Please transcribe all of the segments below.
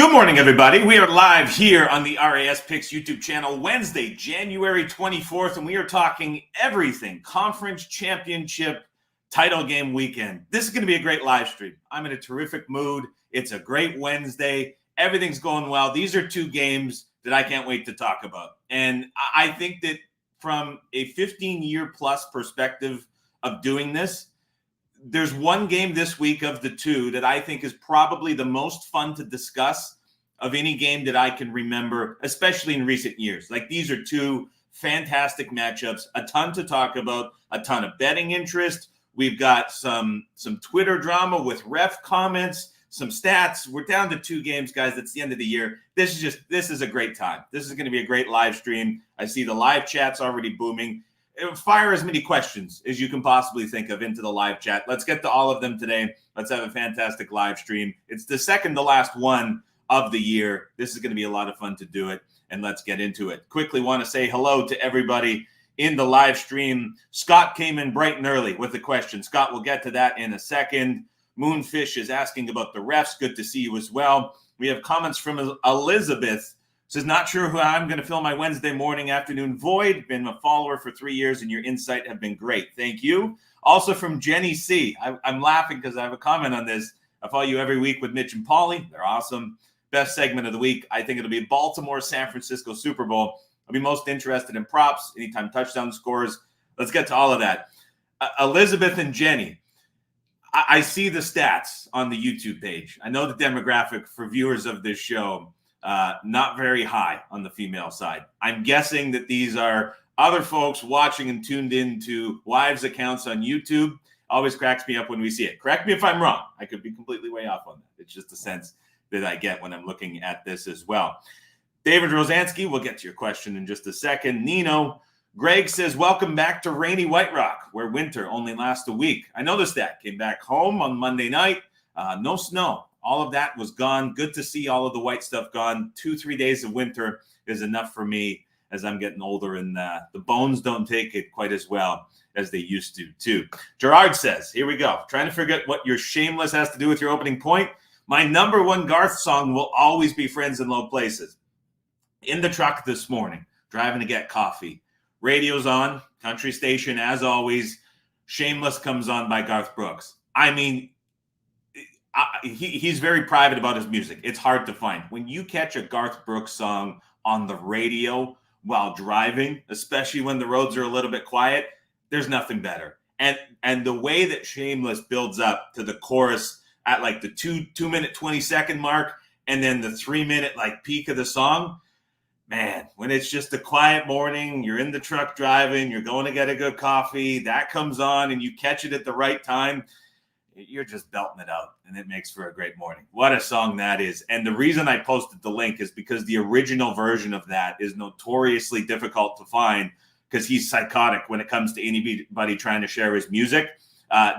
Good morning, everybody. We are live here on the RAS Picks YouTube channel, Wednesday, January 24th, and we are talking everything conference championship title game weekend. This is going to be a great live stream. I'm in a terrific mood. It's a great Wednesday. Everything's going well. These are two games that I can't wait to talk about. And I think that from a 15-year plus perspective of doing this, there's one game this week of the two that I think is probably the most fun to discuss of any game that I can remember, especially in recent years. Like, these are two fantastic matchups, a ton to talk about, a ton of betting interest. We've got some Twitter drama with ref comments, some stats. We're down to two games, guys. It's the end of the year. This is a great time. This is going to be a great live stream. I see the live chat's already booming. Fire as many questions as you can possibly think of into the live chat. Let's get to all of them today. Let's have a fantastic live stream. It's the second to last one of the year. This is going to be a lot of fun to do it, and let's get into it. Quickly want to say hello to everybody in the live stream. Scott came in bright and early with a question. Scott, we'll get to that in a second. Moonfish is asking about the refs. Good to see you as well. We have comments from Elizabeth. Says, not sure how I'm going to fill my Wednesday morning afternoon void. Been a follower for 3 years, and your insight have been great. Thank you. Also from Jenny C. I'm laughing because I have a comment on this. I follow you every week with Mitch and Paulie. They're awesome. Best segment of the week. I think it'll be Baltimore, San Francisco Super Bowl. I'll be most interested in props, anytime touchdown scores. Let's get to all of that. Elizabeth and Jenny, I see the stats on the YouTube page. I know the demographic for viewers of this show. Not very high on the female side. I'm guessing that these are other folks watching and tuned into wives' accounts on YouTube. Always cracks me up when we see it. Correct me if I'm wrong. I could be completely way off on that. It's just a sense that I get when I'm looking at this as well. David Rosansky, we'll get to your question in just a second. Nino, Greg says, welcome back to rainy White Rock, where winter only lasts a week. I noticed that. Came back home on Monday night. No snow. All of that was gone. Good to see all of the white stuff gone. 2-3 days of winter is enough for me as I'm getting older, and the bones don't take it quite as well as they used to, too. Gerard says, here we go. Trying to forget what your shameless has to do with your opening point. My number one Garth song will always be Friends in Low Places. In the truck this morning, driving to get coffee. Radio's on, country station as always. Shameless comes on by Garth Brooks. I mean, he's very private about his music. It's hard to find. When you catch a Garth Brooks song on the radio while driving, especially when the roads are a little bit quiet, there's nothing better. And the way that Shameless builds up to the chorus at like the 2-minute 20-second mark, and then the 3-minute like peak of the song, man, when it's just a quiet morning, you're in the truck driving, you're going to get a good coffee, that comes on and you catch it at the right time, you're just belting it out, and it makes for a great morning. What a song that is. And the reason I posted the link is because the original version of that is notoriously difficult to find because he's psychotic when it comes to anybody trying to share his music.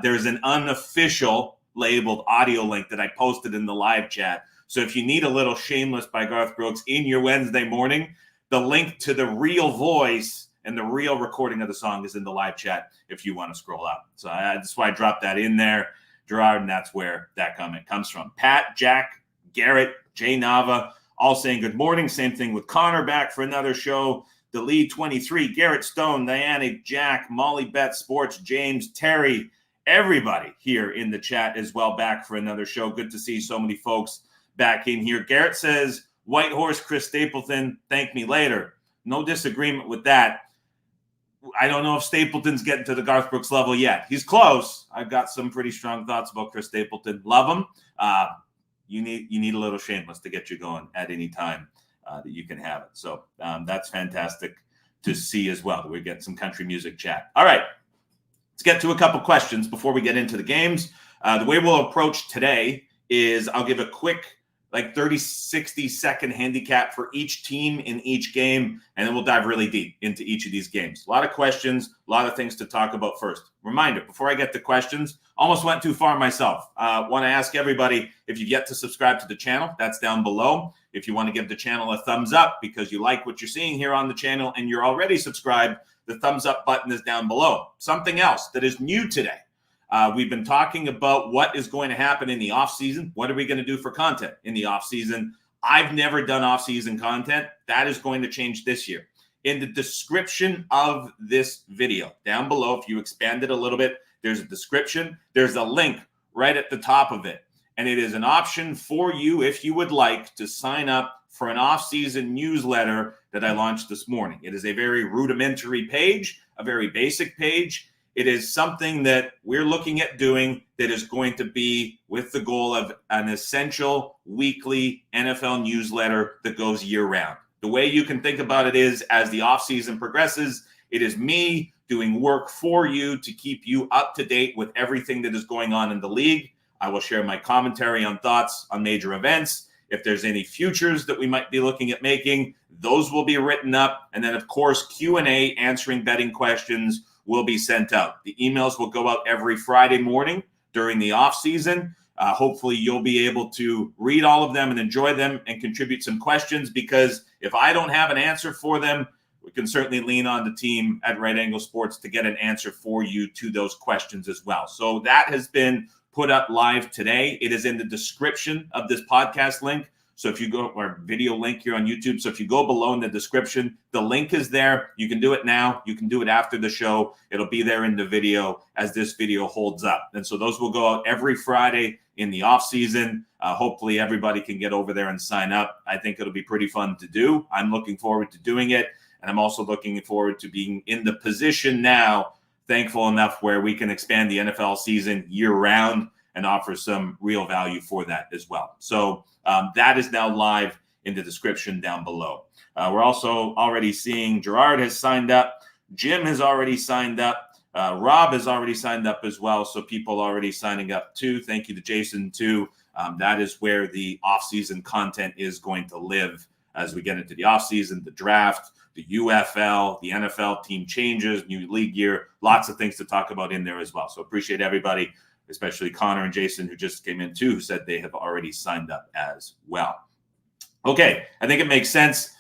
There's an unofficial labeled audio link that I posted in the live chat. So if you need a little Shameless by Garth Brooks in your Wednesday morning, the link to the real voice and the real recording of the song is in the live chat if you want to scroll up. So that's why I dropped that in there, Gerard, and that's where that comment comes from. Pat, Jack, Garrett, Jay Nava, all saying good morning. Same thing with Connor, back for another show. The lead 23, Garrett Stone, Diana, Jack, Molly Beth Sports, James, Terry, everybody here in the chat as well, back for another show. Good to see so many folks back in here. Garrett says, White Horse, Chris Stapleton, thank me later. No disagreement with that. I don't know if Stapleton's getting to the Garth Brooks level yet. He's close. I've got some pretty strong thoughts about Chris Stapleton. Love him. You need a little Shameless to get you going at any time that you can have it. So that's fantastic to see as well. We get some country music chat. All right, let's get to a couple questions before we get into the games. The way we'll approach today is I'll give a quick 30, 60-second handicap for each team in each game, and then we'll dive really deep into each of these games. A lot of questions, a lot of things to talk about first. Reminder, before I get to questions, almost went too far myself. Want to ask everybody, if you've yet to subscribe to the channel, that's down below. If you want to give the channel a thumbs up because you like what you're seeing here on the channel and you're already subscribed, the thumbs up button is down below. Something else that is new today. We've been talking about what is going to happen in the offseason. What are we going to do for content in the offseason? I've never done off-season content. That is going to change this year. In the description of this video down below, if you expand it a little bit, there's a description. There's a link right at the top of it. And it is an option for you, if you would like, to sign up for an off-season newsletter that I launched this morning. It is a very rudimentary page, a very basic page. It is something that we're looking at doing that is going to be with the goal of an essential weekly NFL newsletter that goes year-round. The way you can think about it is, as the offseason progresses, it is me doing work for you to keep you up to date with everything that is going on in the league. I will share my commentary on thoughts on major events. If there's any futures that we might be looking at making, those will be written up. And then, of course, Q&A, answering betting questions, will be sent out. The emails will go out every Friday morning during the off season. Hopefully you'll be able to read all of them and enjoy them and contribute some questions, because if I don't have an answer for them, we can certainly lean on the team at Right Angle Sports to get an answer for you to those questions as well. So that has been put up live today. It is in the description of this podcast link. So if you go, or video link here on YouTube. So if you go below in the description, the link is there. You can do it now. You can do it after the show. It'll be there in the video as this video holds up. And so those will go out every Friday in the off season. Hopefully everybody can get over there and sign up. I think it'll be pretty fun to do. I'm looking forward to doing it. And I'm also looking forward to being in the position now, thankful enough, where we can expand the NFL season year round and offer some real value for that as well. So that is now live in the description down below. We're also already seeing Gerard has signed up. Jim has already signed up. Rob has already signed up as well. So people already signing up too. Thank you to Jason too. That is where the off-season content is going to live as we get into the off-season, the draft, the UFL, the NFL team changes, new league year, lots of things to talk about in there as well. So appreciate everybody, especially Connor and Jason, who just came in too, who said they have already signed up as well. Okay, I think it makes sense.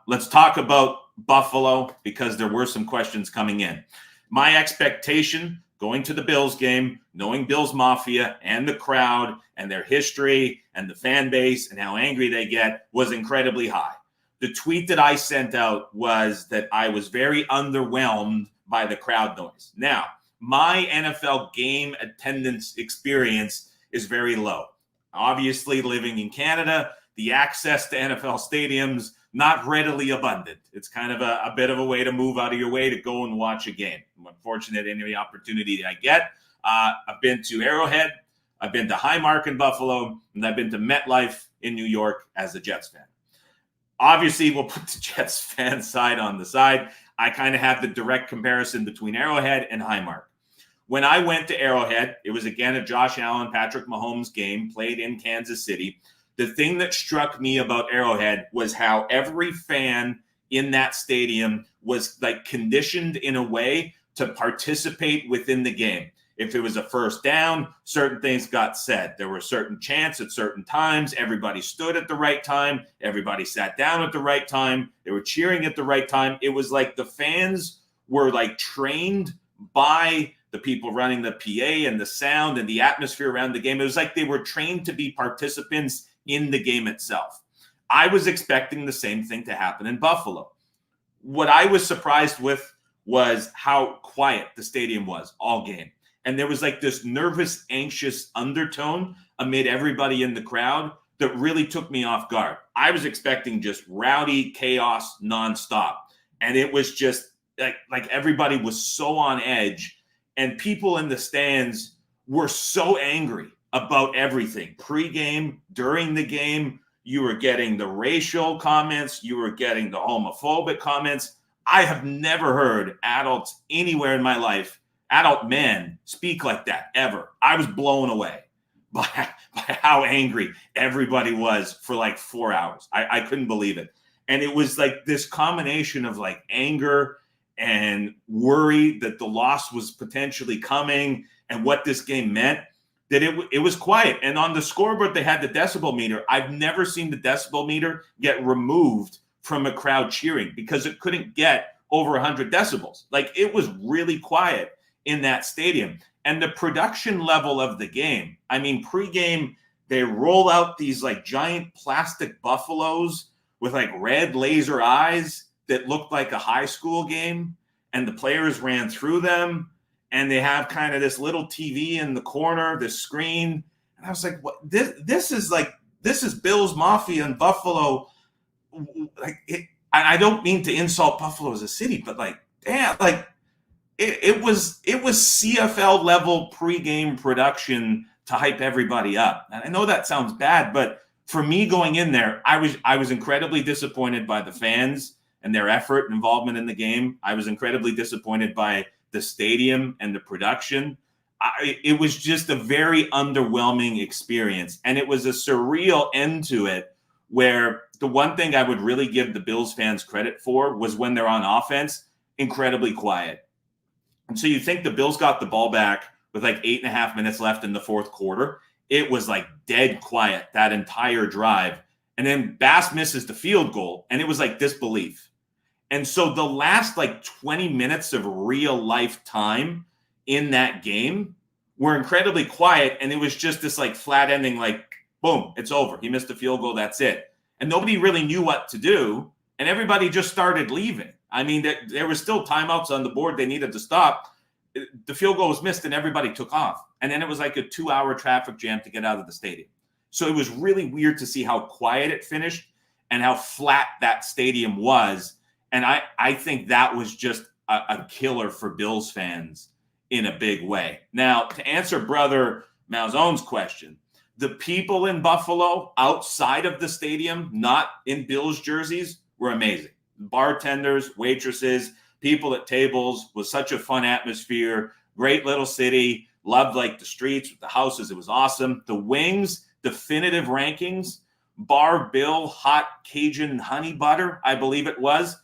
Let's talk about Buffalo, because there were some questions coming in. My expectation going to the Bills game, knowing Bills Mafia and the crowd and their history and the fan base and how angry they get, was incredibly high. The tweet that I sent out was that I was very underwhelmed by the crowd noise. Now, my NFL game attendance experience is very low. Obviously, living in Canada, the access to NFL stadiums, not readily abundant. It's kind of a bit of a way to move out of your way to go and watch a game. I'm fortunate in any opportunity I get. I've been to Arrowhead, I've been to Highmark in Buffalo, and I've been to MetLife in New York as a Jets fan. Obviously, we'll put the Jets fan side on the side. I kind of have the direct comparison between Arrowhead and Highmark. When I went to Arrowhead, it was again a Josh Allen, Patrick Mahomes game played in Kansas City. The thing that struck me about Arrowhead was how every fan in that stadium was like conditioned in a way to participate within the game. If it was a first down, certain things got said. There were certain chants at certain times. Everybody stood at the right time. Everybody sat down at the right time. They were cheering at the right time. It was like the fans were like trained by the people running the PA and the sound and the atmosphere around the game. It was like they were trained to be participants in the game itself. I was expecting the same thing to happen in Buffalo. What I was surprised with was how quiet the stadium was all game. And there was like this nervous, anxious undertone amid everybody in the crowd that really took me off guard. I was expecting just rowdy chaos nonstop. And it was just like everybody was so on edge, and people in the stands were so angry about everything. Pre-game, during the game, you were getting the racial comments, you were getting the homophobic comments. I have never heard adults anywhere in my life, adult men, speak like that ever. I was blown away by how angry everybody was for like 4 hours. I couldn't believe it. And it was like this combination of like anger and worry that the loss was potentially coming and what this game meant, that it was quiet. And on the scoreboard, they had the decibel meter. I've never seen the decibel meter get removed from a crowd cheering because it couldn't get over 100 decibels. Like, it was really quiet in that stadium. And the production level of the game, I mean, pregame, they roll out these like giant plastic buffaloes with like red laser eyes that looked like a high school game, and the players ran through them, and they have kind of this little TV in the corner, this screen. And I was like, what? This is Bills Mafia in Buffalo. Like I don't mean to insult Buffalo as a city, but like, damn, like it was CFL level pregame production to hype everybody up. And I know that sounds bad, but for me going in there, I was incredibly disappointed by the fans and their effort and involvement in the game. I was incredibly disappointed by the stadium and the production. It was just a very underwhelming experience. And it was a surreal end to it, where the one thing I would really give the Bills fans credit for was when they're on offense, incredibly quiet. And so you think the Bills got the ball back with like 8.5 minutes left in the fourth quarter. It was like dead quiet that entire drive. And then Bass misses the field goal, and it was like disbelief. And so the last like 20 minutes of real life time in that game were incredibly quiet. And it was just this like flat ending, like, boom, it's over. He missed the field goal. That's it. And nobody really knew what to do. And everybody just started leaving. I mean, there were still timeouts on the board they needed to stop. The field goal was missed and everybody took off. And then it was like a 2-hour traffic jam to get out of the stadium. So it was really weird to see how quiet it finished and how flat that stadium was. And I think that was just a killer for Bills fans in a big way. Now, to answer Brother Malzone's question, the people in Buffalo outside of the stadium, not in Bills jerseys, were amazing. Bartenders, waitresses, people at tables, was such a fun atmosphere. Great little city. Loved like the streets with the houses. It was awesome. The wings, definitive rankings, Bar Bill Hot Cajun Honey Butter, I believe it was.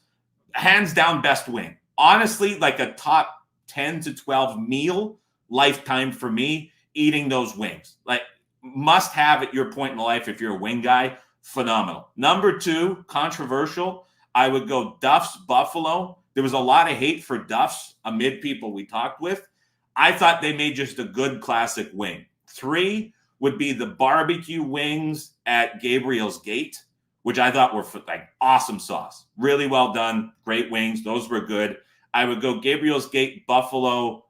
Hands down best wing. Honestly, like a top 10 to 12 meal lifetime for me, eating those wings. Like must have at your point in life if you're a wing guy. Phenomenal. Number 2, controversial. I would go Duff's Buffalo. There was a lot of hate for Duff's amid people we talked with. I thought they made just a good classic wing. 3 would be the barbecue wings at Gabriel's Gate, which I thought were like awesome sauce. Really well done. Great wings. Those were good. I would go Gabriel's Gate Buffalo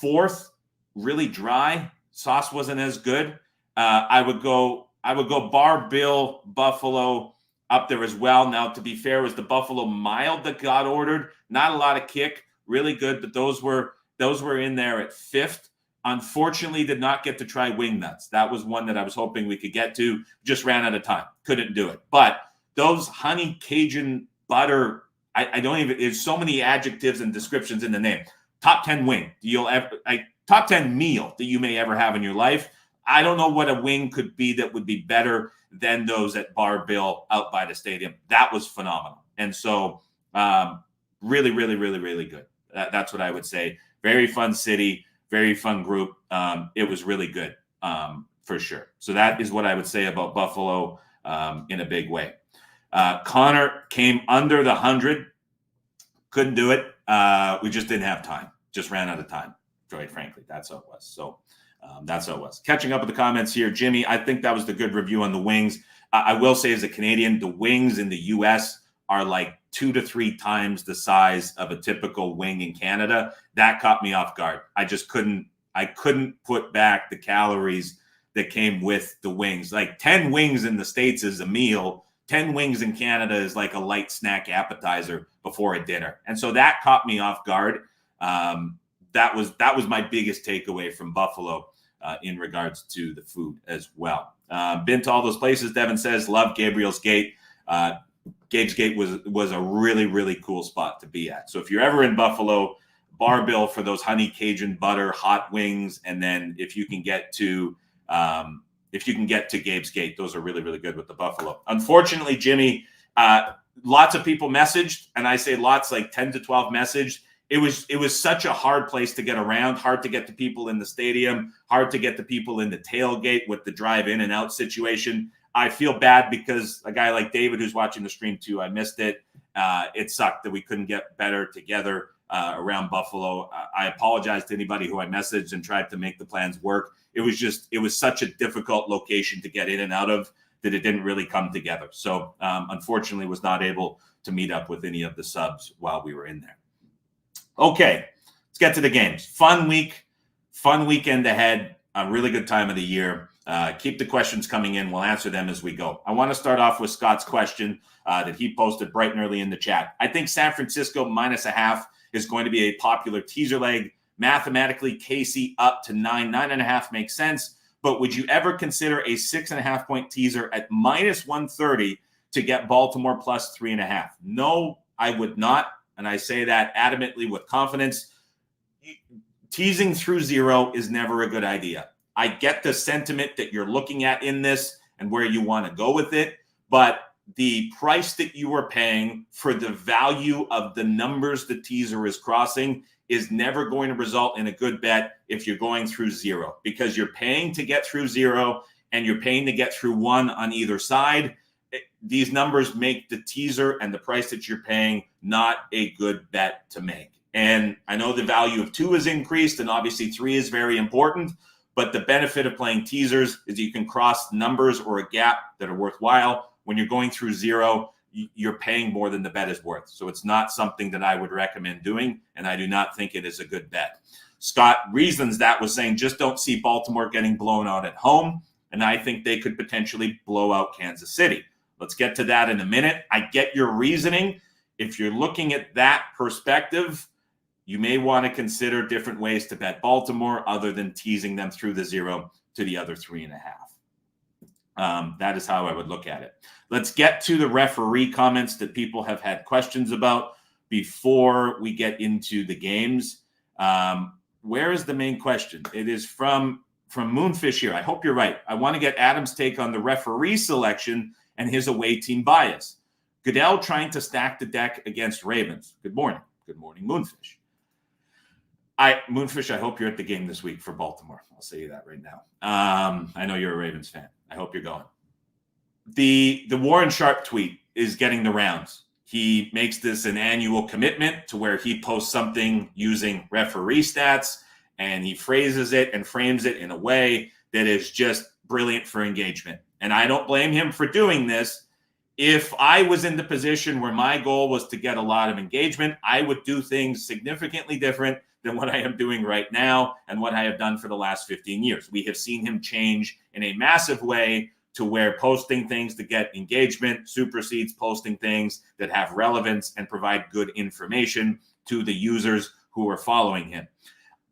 4th, really dry. Sauce wasn't as good. I would go Bar Bill Buffalo up there as well. Now, to be fair, it was the Buffalo Mild that got ordered. Not a lot of kick. Really good, but those were in there at 5th. Unfortunately, did not get to try wing nuts. That was one that I was hoping we could get to. Just ran out of time. Couldn't do it. But those honey Cajun butter, I don't even, there's so many adjectives and descriptions in the name. Top 10 wing top 10 meal that you may ever have in your life. I don't know what a wing could be that would be better than those at Bar Bill out by the stadium. That was phenomenal. And so really, really, really, really good. That's what I would say. Very fun city. Very fun group. It was really good for sure. So that is what I would say about Buffalo in a big way. Connor came under the 100. Couldn't do it. We just didn't have time. Just ran out of time. Quite frankly, that's how it was. So that's how it was. Catching up with the comments here. Jimmy, I think that was the good review on the wings. I will say as a Canadian, the wings in the U.S. are like 2 to 3 times the size of a typical wing in Canada. That caught me off guard. I couldn't put back the calories that came with the wings. Like 10 wings in the States is a meal. 10 wings in Canada is like a light snack appetizer before a dinner. And so that caught me off guard. That was my biggest takeaway from Buffalo in regards to the food as well. Been to all those places, Devin says. Love Gabriel's Gate. Gabe's Gate was a really, really cool spot to be at. So if you're ever in Buffalo, Bar Bill for those honey Cajun butter hot wings, and then if you can get to Gabe's Gate, those are really, really good with the Buffalo. Unfortunately, Jimmy, lots of people messaged, and I say lots, like 10 to 12 messaged. It was such a hard place to get around, hard to get to people in the stadium, hard to get to people in the tailgate with the drive in and out situation. I feel bad because a guy like David, who's watching the stream too, I missed it. It sucked that we couldn't get better together. around Buffalo. I apologize to anybody who I messaged and tried to make the plans work. It was such a difficult location to get in and out of that it didn't really come together. So unfortunately was not able to meet up with any of the subs while we were in there. Okay, let's get to the games. Fun weekend ahead, a really good time of the year. Keep the questions coming in. We'll answer them as we go. I want to start off with Scott's question that he posted bright and early in the chat. I think San Francisco -0.5 is going to be a popular teaser leg. Mathematically, KC up to 9.5 makes sense. But would you ever consider a 6.5 point teaser at -130 to get Baltimore plus 3.5? No, I would not. And I say that adamantly with confidence. Teasing through zero is never a good idea. I get the sentiment that you're looking at in this and where you want to go with it, but the price that you are paying for the value of the numbers the teaser is crossing is never going to result in a good bet if you're going through zero, because you're paying to get through zero and you're paying to get through one on either side. These numbers make the teaser and the price that you're paying not a good bet to make. And I know the value of 2 is increased, and obviously 3 is very important, but the benefit of playing teasers is you can cross numbers or a gap that are worthwhile. When you're going through zero, you're paying more than the bet is worth. So it's not something that I would recommend doing, and I do not think it is a good bet. Scott reasons that was saying just don't see Baltimore getting blown out at home, and I think they could potentially blow out Kansas City. Let's get to that in a minute. I get your reasoning. If you're looking at that perspective, you may want to consider different ways to bet Baltimore other than teasing them through the zero to the other 3.5. That is how I would look at it. Let's get to the referee comments that people have had questions about before we get into the games. Where is the main question? It is from Moonfish here. I hope you're right. I want to get Adam's take on the referee selection and his away team bias. Goodell trying to stack the deck against Ravens. Good morning. Good morning, Moonfish. Moonfish, I hope you're at the game this week for Baltimore. I'll say you that right now. I know you're a Ravens fan. I hope you're going. The Warren Sharp tweet is getting the rounds. He makes this an annual commitment to where he posts something using referee stats, and he phrases it and frames it in a way that is just brilliant for engagement. And I don't blame him for doing this. If I was in the position where my goal was to get a lot of engagement, I would do things significantly different than what I am doing right now and what I have done for the last 15 years. We have seen him change in a massive way to where posting things to get engagement supersedes posting things that have relevance and provide good information to the users who are following him.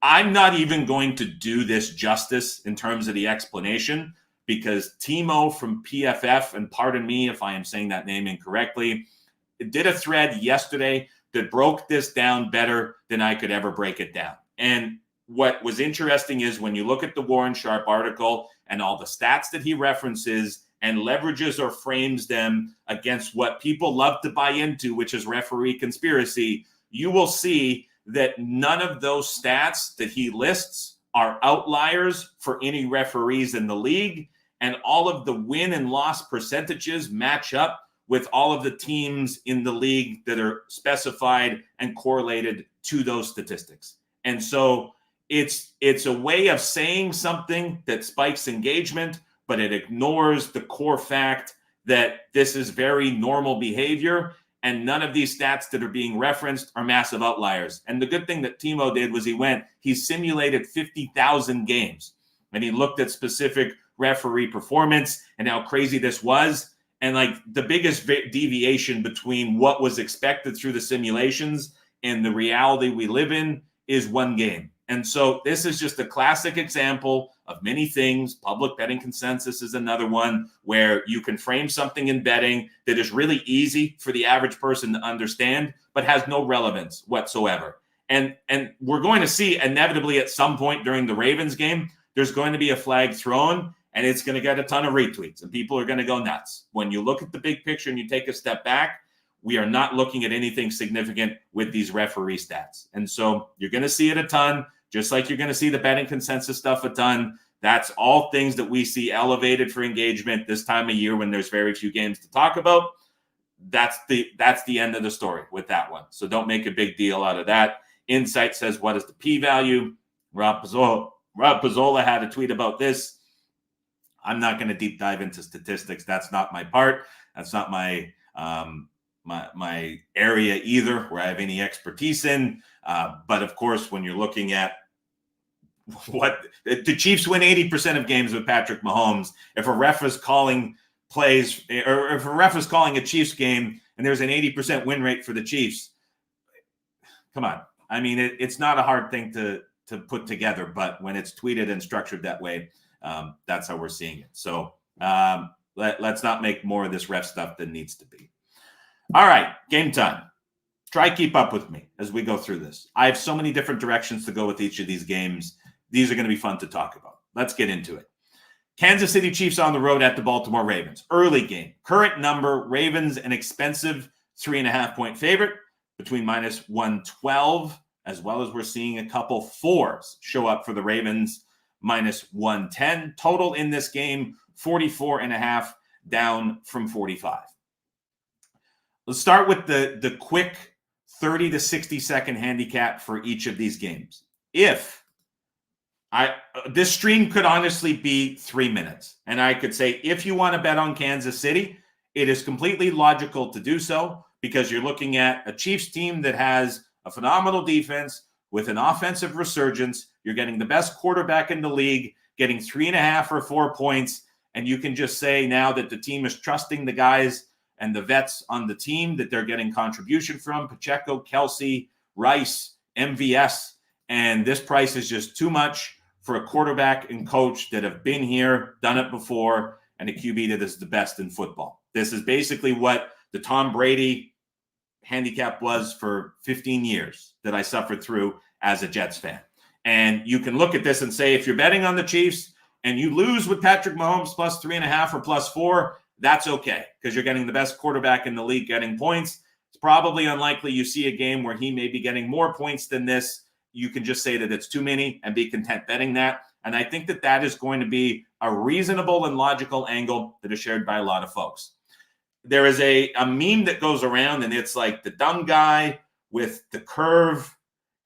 I'm not even going to do this justice in terms of the explanation, because Timo from PFF, and pardon me if I am saying that name incorrectly, did a thread yesterday that broke this down better than I could ever break it down. And what was interesting is when you look at the Warren Sharp article and all the stats that he references and leverages or frames them against what people love to buy into, which is referee conspiracy, you will see that none of those stats that he lists are outliers for any referees in the league. And all of the win and loss percentages match up with all of the teams in the league that are specified and correlated to those statistics. And so it's a way of saying something that spikes engagement, but it ignores the core fact that this is very normal behavior, and none of these stats that are being referenced are massive outliers. And the good thing that Timo did was he simulated 50,000 games, and he looked at specific referee performance and how crazy this was. And like the biggest deviation between what was expected through the simulations and the reality we live in is one game. And so this is just a classic example of many things. Public betting consensus is another one where you can frame something in betting that is really easy for the average person to understand, but has no relevance whatsoever. And we're going to see inevitably at some point during the Ravens game, there's going to be a flag thrown, and it's going to get a ton of retweets, and people are going to go nuts. When you look at the big picture and you take a step back, we are not looking at anything significant with these referee stats. And so you're going to see it a ton, just like you're going to see the betting consensus stuff a ton. That's all things that we see elevated for engagement this time of year when there's very few games to talk about. That's the end of the story with that one. So don't make a big deal out of that. Insight says, what is the p-value? Rob Pizzola had a tweet about this. I'm not going to deep dive into statistics. That's not my part. That's not my my area either, where I have any expertise in. But of course, when you're looking at what the Chiefs win 80% of games with Patrick Mahomes. If a ref is calling plays, or if a ref is calling a Chiefs game and there's an 80% win rate for the Chiefs, come on. I mean, it's not a hard thing to put together, but when it's tweeted and structured that way, that's how we're seeing it. So let's not make more of this ref stuff than needs to be. All right, game time. Try keep up with me as we go through this. I have so many different directions to go with each of these games. These are going to be fun to talk about. Let's get into it. Kansas City Chiefs on the road at the Baltimore Ravens. Early game. Current number, Ravens an expensive 3.5-point favorite between -112, as well as we're seeing a couple fours show up for the Ravens, -110. Total in this game, 44.5, down from 45. Let's start with the quick 30 to 60 second handicap for each of these games. This stream could honestly be 3 minutes, and I could say, if you want to bet on Kansas City, it is completely logical to do so because you're looking at a Chiefs team that has a phenomenal defense with an offensive resurgence. You're getting the best quarterback in the league, getting 3.5 or 4 points, and you can just say now that the team is trusting the guys and the vets on the team that they're getting contribution from, Pacheco, Kelsey, Rice, MVS, and this price is just too much for a quarterback and coach that have been here, done it before, and a QB that is the best in football. This is basically what the Tom Brady handicap was for 15 years that I suffered through as a Jets fan. And you can look at this and say, if you're betting on the Chiefs and you lose with Patrick Mahomes plus 3.5 or plus 4, that's okay because you're getting the best quarterback in the league getting points. It's probably unlikely you see a game where he may be getting more points than this. You can just say that it's too many and be content betting that. And I think that that is going to be a reasonable and logical angle that is shared by a lot of folks. There is a meme that goes around, and it's like the dumb guy with the curve,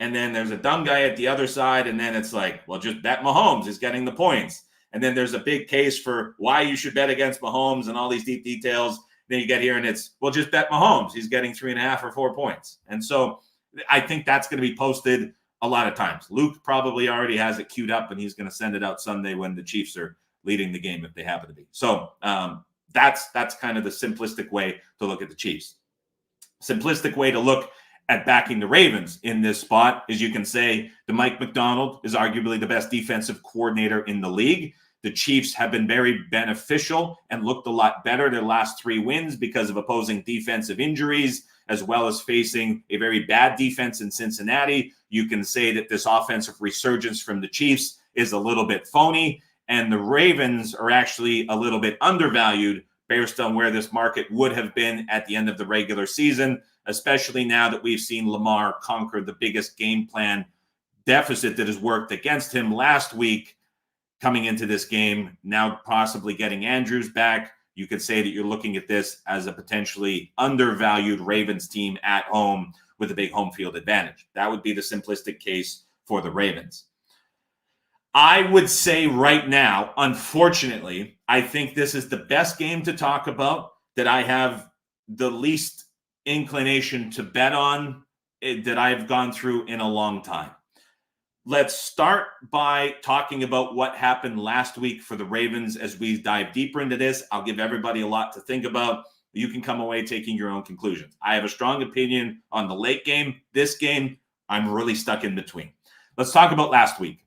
and then there's a dumb guy at the other side, and then it's like, well, just bet Mahomes is getting the points. And then there's a big case for why you should bet against Mahomes and all these deep details. Then you get here and it's, well, just bet Mahomes. He's getting 3.5 or 4 points. And so I think that's going to be posted a lot of times. Luke probably already has it queued up, and he's going to send it out Sunday when the Chiefs are leading the game if they happen to be. So that's kind of the simplistic way to look at the Chiefs. Simplistic way to look at backing the Ravens in this spot is you can say the Mike Macdonald is arguably the best defensive coordinator in the league. The Chiefs have been very beneficial and looked a lot better their last 3 wins because of opposing defensive injuries, as well as facing a very bad defense in Cincinnati. You can say that this offensive resurgence from the Chiefs is a little bit phony, and the Ravens are actually a little bit undervalued based on where this market would have been at the end of the regular season, especially now that we've seen Lamar conquer the biggest game plan deficit that has worked against him last week coming into this game, now possibly getting Andrews back. You could say that you're looking at this as a potentially undervalued Ravens team at home with a big home field advantage. That would be the simplistic case for the Ravens. I would say right now, unfortunately, I think this is the best game to talk about that I have the least inclination to bet on that I've gone through in a long time. Let's start by talking about what happened last week for the Ravens as we dive deeper into this. I'll give everybody a lot to think about. You can come away taking your own conclusions. I have a strong opinion on the late game. This game, I'm really stuck in between. Let's talk about last week.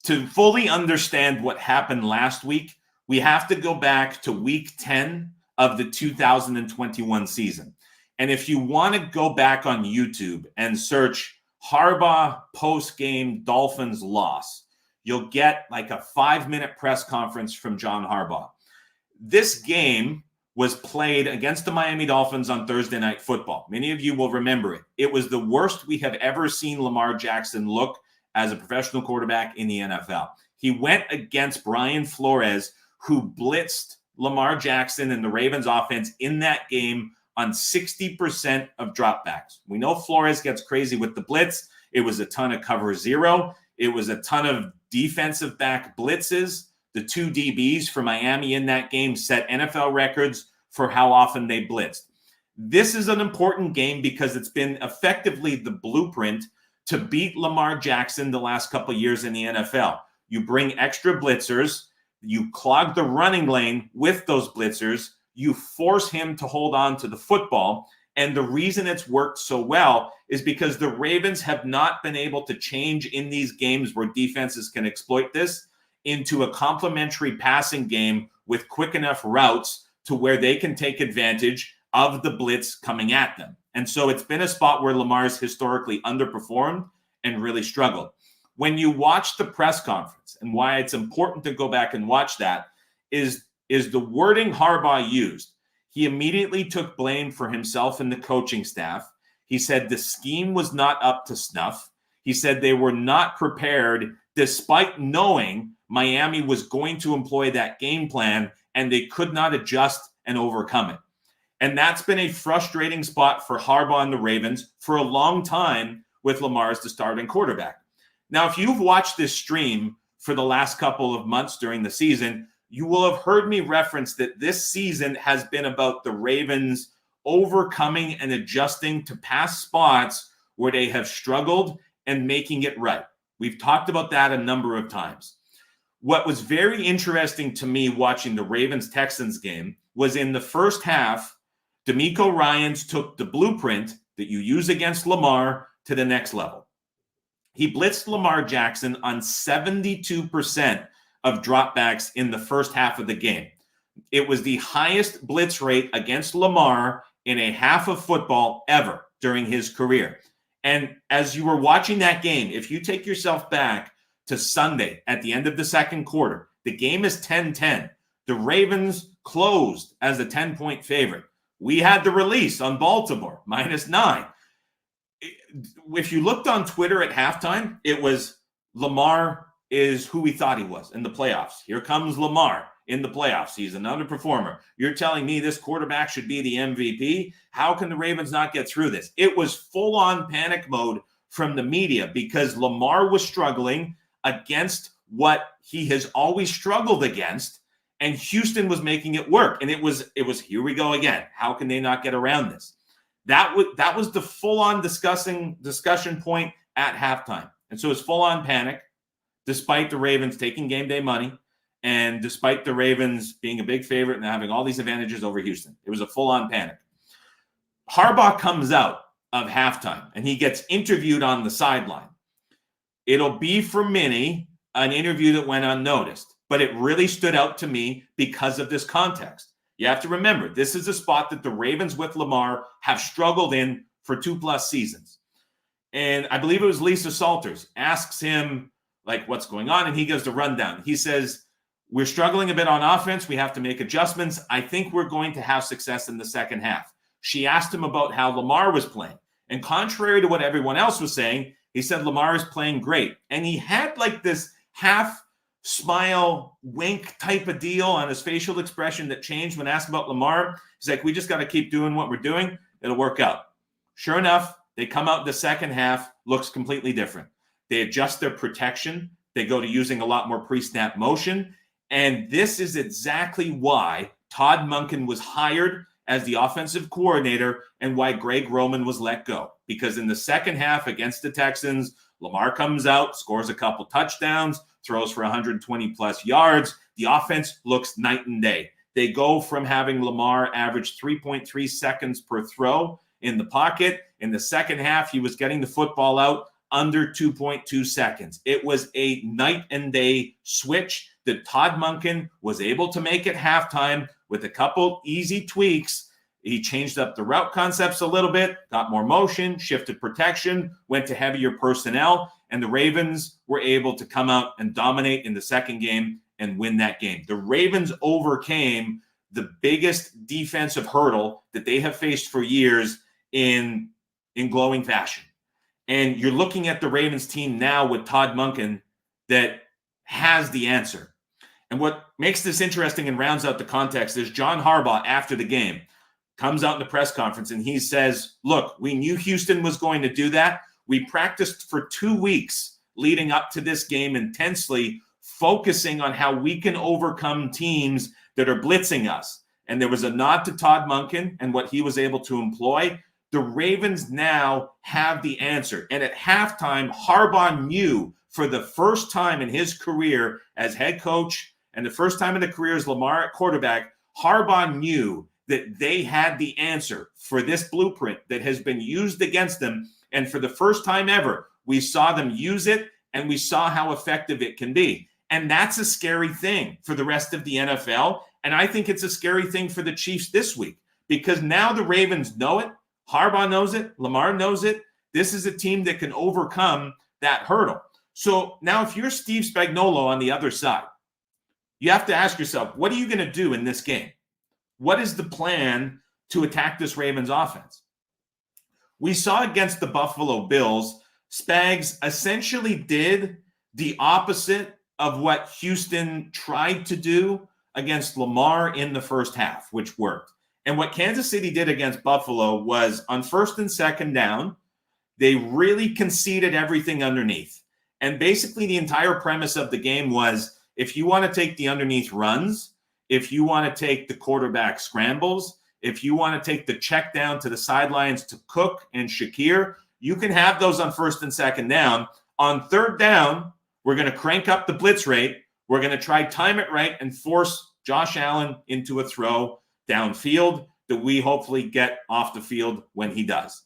To fully understand what happened last week, we have to go back to week 10 of the 2021 season. And if you want to go back on YouTube and search Harbaugh post-game Dolphins loss, you'll get like a 5-minute press conference from John Harbaugh. This game was played against the Miami Dolphins on Thursday Night Football. Many of you will remember it. It was the worst we have ever seen Lamar Jackson look as a professional quarterback in the NFL. He went against Brian Flores, who blitzed Lamar Jackson and the Ravens offense in that game on 60% of dropbacks. We know Flores gets crazy with the blitz. It was a ton of cover zero. It was a ton of defensive back blitzes. The two DBs for Miami in that game set NFL records for how often they blitzed. This is an important game because it's been effectively the blueprint to beat Lamar Jackson the last couple of years in the NFL. You bring extra blitzers, you clog the running lane with those blitzers, you force him to hold on to the football. And the reason it's worked so well is because the Ravens have not been able to change in these games where defenses can exploit this into a complementary passing game with quick enough routes to where they can take advantage of the blitz coming at them. And so it's been a spot where Lamar's historically underperformed and really struggled. When you watch the press conference, and why it's important to go back and watch that, is the wording Harbaugh used. He immediately took blame for himself and the coaching staff. He said the scheme was not up to snuff. He said they were not prepared despite knowing Miami was going to employ that game plan and they could not adjust and overcome it. And that's been a frustrating spot for Harbaugh and the Ravens for a long time with Lamar as the starting quarterback. Now, if you've watched this stream for the last couple of months during the season, you will have heard me reference that this season has been about the Ravens overcoming and adjusting to past spots where they have struggled and making it right. We've talked about that a number of times. What was very interesting to me watching the Ravens-Texans game was in the first half, DeMeco Ryans took the blueprint that you use against Lamar to the next level. He blitzed Lamar Jackson on 72% of dropbacks in the first half of the game. It was the highest blitz rate against Lamar in a half of football ever during his career. And as you were watching that game, if you take yourself back to Sunday at the end of the second quarter, the game is 10-10. The Ravens closed as a 10-point favorite. We had the release on Baltimore, -9. If you looked on Twitter at halftime, it was Lamar is who we thought he was in the playoffs. Here comes Lamar in the playoffs. He's an underperformer. You're telling me this quarterback should be the MVP? How can the Ravens not get through this? It was full-on panic mode from the media because Lamar was struggling against what he has always struggled against, and Houston was making it work. And it was here we go again. How can they not get around this? That was the full-on discussion point at halftime. And so it's full-on panic, despite the Ravens taking game day money and despite the Ravens being a big favorite and having all these advantages over Houston. It was a full-on panic. Harbaugh comes out of halftime and he gets interviewed on the sideline. It'll be for many an interview that went unnoticed, but it really stood out to me because of this context. You have to remember, this is a spot that the Ravens with Lamar have struggled in for 2+ seasons. And I believe it was Lisa Salters asks him, like, what's going on? And he gives the rundown. He says, we're struggling a bit on offense. We have to make adjustments. I think we're going to have success in the second half. She asked him about how Lamar was playing. And contrary to what everyone else was saying, he said Lamar is playing great. And he had like this half smile, wink type of deal on his facial expression that changed when asked about Lamar. He's like, we just got to keep doing what we're doing. It'll work out. Sure enough, they come out the second half, looks completely different. They adjust their protection. They go to using a lot more pre-snap motion. And this is exactly why Todd Monken was hired as the offensive coordinator and why Greg Roman was let go. Because in the second half against the Texans, Lamar comes out, scores a couple touchdowns, throws for 120+ yards. The offense looks night and day. They go from having Lamar average 3.3 seconds per throw in the pocket. In the second half, he was getting the football out under 2.2 seconds. It was a night and day switch that Todd Monken was able to make at halftime with a couple easy tweaks. He changed up the route concepts a little bit, got more motion, shifted protection, went to heavier personnel, and the Ravens were able to come out and dominate in the second game and win that game. The Ravens overcame the biggest defensive hurdle that they have faced for years in glowing fashion. And you're looking at the Ravens team now with Todd Monken that has the answer. And what makes this interesting and rounds out the context is John Harbaugh after the game comes out in the press conference and he says, look, we knew Houston was going to do that. We practiced for 2 weeks leading up to this game intensely, focusing on how we can overcome teams that are blitzing us. And there was a nod to Todd Monken and what he was able to employ. The Ravens now have the answer. And at halftime, Harbaugh knew for the first time in his career as head coach and the first time in the career as Lamar at quarterback, Harbaugh knew that they had the answer for this blueprint that has been used against them. And for the first time ever, we saw them use it and we saw how effective it can be. And that's a scary thing for the rest of the NFL. And I think it's a scary thing for the Chiefs this week because now the Ravens know it. Harbaugh knows it. Lamar knows it. This is a team that can overcome that hurdle. So now if you're Steve Spagnuolo on the other side, you have to ask yourself, what are you going to do in this game? What is the plan to attack this Ravens offense? We saw against the Buffalo Bills, Spags essentially did the opposite of what Houston tried to do against Lamar in the first half, which worked. And what Kansas City did against Buffalo was on first and second down, they really conceded everything underneath. And basically the entire premise of the game was if you want to take the underneath runs, if you want to take the quarterback scrambles, if you want to take the check down to the sidelines to Cook and Shakir, you can have those on first and second down. On third down, we're going to crank up the blitz rate. We're going to try time it right and force Josh Allen into a throw downfield that we hopefully get off the field when he does.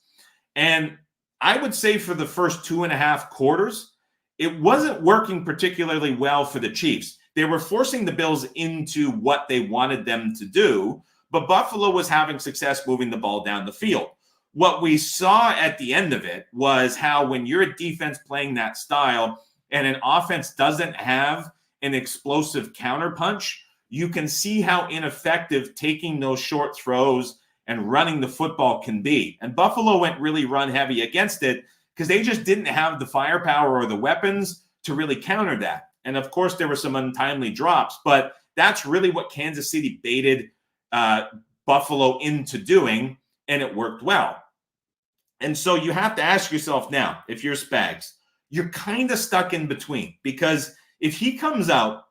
And I would say for the first 2.5 quarters, it wasn't working particularly well for the Chiefs. They were forcing the Bills into what they wanted them to do, but Buffalo was having success moving the ball down the field. What we saw at the end of it was how when you're a defense playing that style and an offense doesn't have an explosive counterpunch, you can see how ineffective taking those short throws and running the football can be. And Buffalo went really run heavy against it because they just didn't have the firepower or the weapons to really counter that. And of course, there were some untimely drops, but that's really what Kansas City baited Buffalo into doing, and it worked well. And so you have to ask yourself now, if you're Spags, you're kind of stuck in between, because if he comes out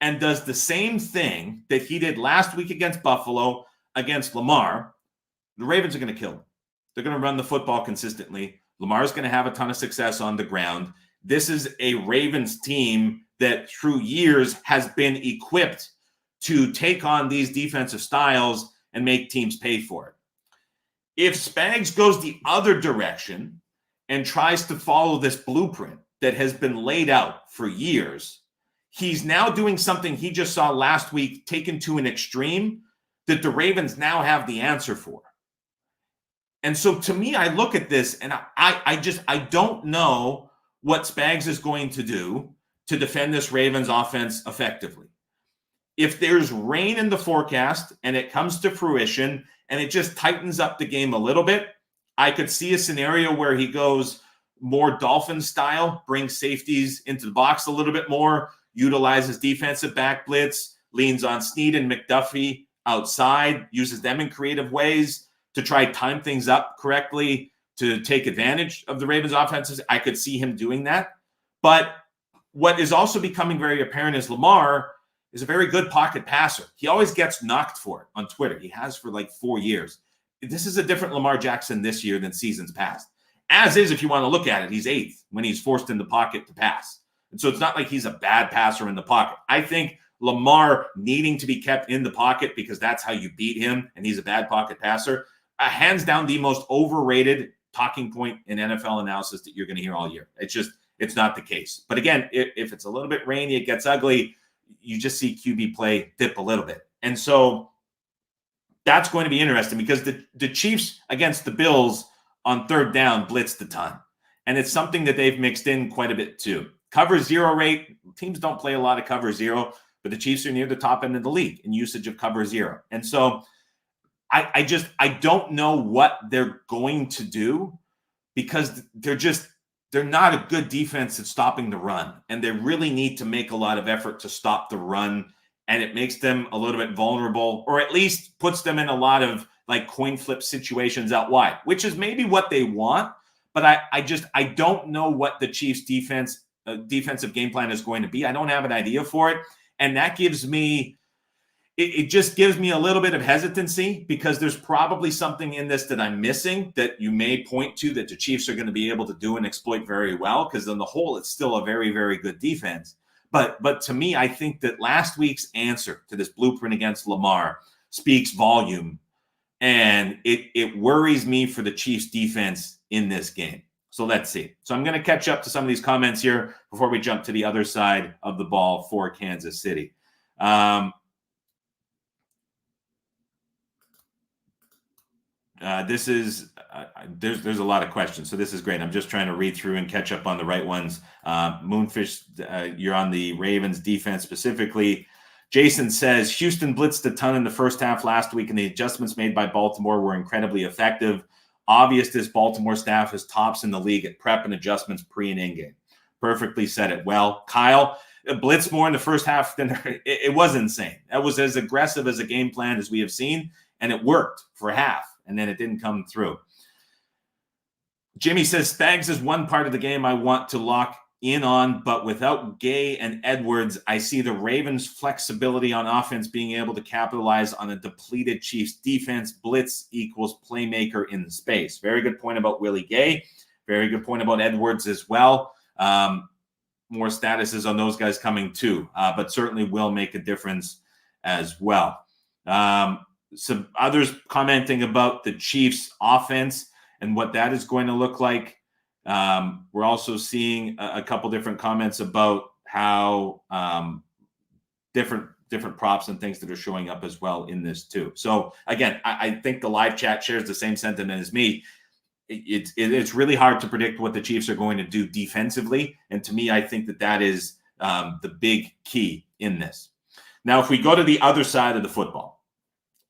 and does the same thing that he did last week against Buffalo, against Lamar, the Ravens are going to kill him. They're going to run the football consistently. Lamar's going to have a ton of success on the ground. This is a Ravens team that through years has been equipped to take on these defensive styles and make teams pay for it. If Spags goes the other direction and tries to follow this blueprint that has been laid out for years, he's now doing something he just saw last week taken to an extreme that the Ravens now have the answer for. And so to me, I look at this and I don't know what Spags is going to do to defend this Ravens offense effectively. If there's rain in the forecast and it comes to fruition and it just tightens up the game a little bit, I could see a scenario where he goes more Dolphin style, brings safeties into the box a little bit more, utilizes defensive back blitz, leans on Snead and McDuffie outside, uses them in creative ways to try time things up correctly to take advantage of the Ravens offenses. I could see him doing that. But what is also becoming very apparent is Lamar is a very good pocket passer. He always gets knocked for it on Twitter. He has for like 4 years. This is a different Lamar Jackson this year than seasons past. As is, if you want to look at it, he's 8th when he's forced in the pocket to pass. And so it's not like he's a bad passer in the pocket. I think Lamar needing to be kept in the pocket because that's how you beat him, and he's a bad pocket passer, hands down the most overrated talking point in NFL analysis that you're going to hear all year. It's not the case. But again, if it's a little bit rainy, it gets ugly, you just see QB play dip a little bit. And so that's going to be interesting because the Chiefs against the Bills on third down blitzed a ton. And it's something that they've mixed in quite a bit too. Cover zero rate, teams don't play a lot of cover zero, but the Chiefs are near the top end of the league in usage of cover zero. And so I don't know what they're going to do because they're not a good defense at stopping the run. And they really need to make a lot of effort to stop the run. And it makes them a little bit vulnerable, or at least puts them in a lot of like coin flip situations out wide, which is maybe what they want. But I don't know what the Chiefs' defensive game plan is going to be. I don't have an idea for it, and that gives me. It just gives me a little bit of hesitancy because there's probably something in this that I'm missing that you may point to that the Chiefs are going to be able to do and exploit very well, because on the whole, it's still a very, very good defense. But to me, I think that last week's answer to this blueprint against Lamar speaks volume, and it worries me for the Chiefs defense in this game. So let's see. So I'm going to catch up to some of these comments here before we jump to the other side of the ball for Kansas City. This is there's a lot of questions, so this is great. I'm just trying to read through and catch up on the right ones. Moonfish, you're on the Ravens defense specifically. Jason says Houston blitzed a ton in the first half last week, and the adjustments made by Baltimore were incredibly effective. Obvious this Baltimore staff is tops in the league at prep and adjustments pre and in game. Perfectly said it well, Kyle. Blitz more in the first half than it was insane. That was as aggressive as a game plan as we have seen, and it worked for half. And then it didn't come through. Jimmy says, Spags is one part of the game I want to lock in on, but without Gay and Edwards, I see the Ravens' flexibility on offense being able to capitalize on a depleted Chiefs defense. Blitz equals playmaker in the space. Very good point about Willie Gay. Very good point about Edwards as well. More statuses on those guys coming too, but certainly will make a difference as well. Some others commenting about the Chiefs offense and what that is going to look like. We're also seeing a couple different comments about how different props and things that are showing up as well in this too. So again, I think the live chat shares the same sentiment as me. It's really hard to predict what the Chiefs are going to do defensively. And to me, I think that is the big key in this. Now, if we go to the other side of the football,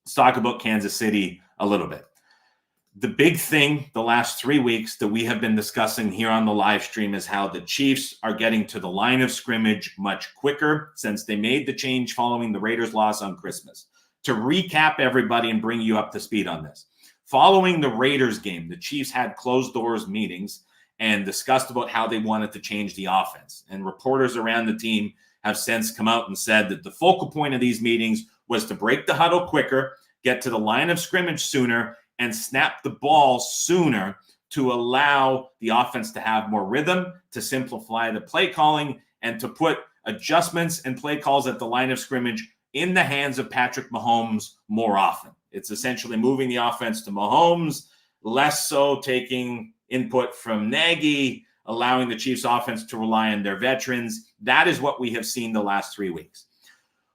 let's talk about Kansas City a little bit. The big thing the last 3 weeks that we have been discussing here on the live stream is how the Chiefs are getting to the line of scrimmage much quicker since they made the change following the Raiders' loss on Christmas. To recap everybody and bring you up to speed on this. Following the Raiders game, the Chiefs had closed doors meetings and discussed about how they wanted to change the offense. And reporters around the team have since come out and said that the focal point of these meetings was to break the huddle quicker, get to the line of scrimmage sooner, and snap the ball sooner to allow the offense to have more rhythm, to simplify the play calling, and to put adjustments and play calls at the line of scrimmage in the hands of Patrick Mahomes more often. It's essentially moving the offense to Mahomes, less so taking input from Nagy, allowing the Chiefs offense to rely on their veterans. That is what we have seen the last 3 weeks.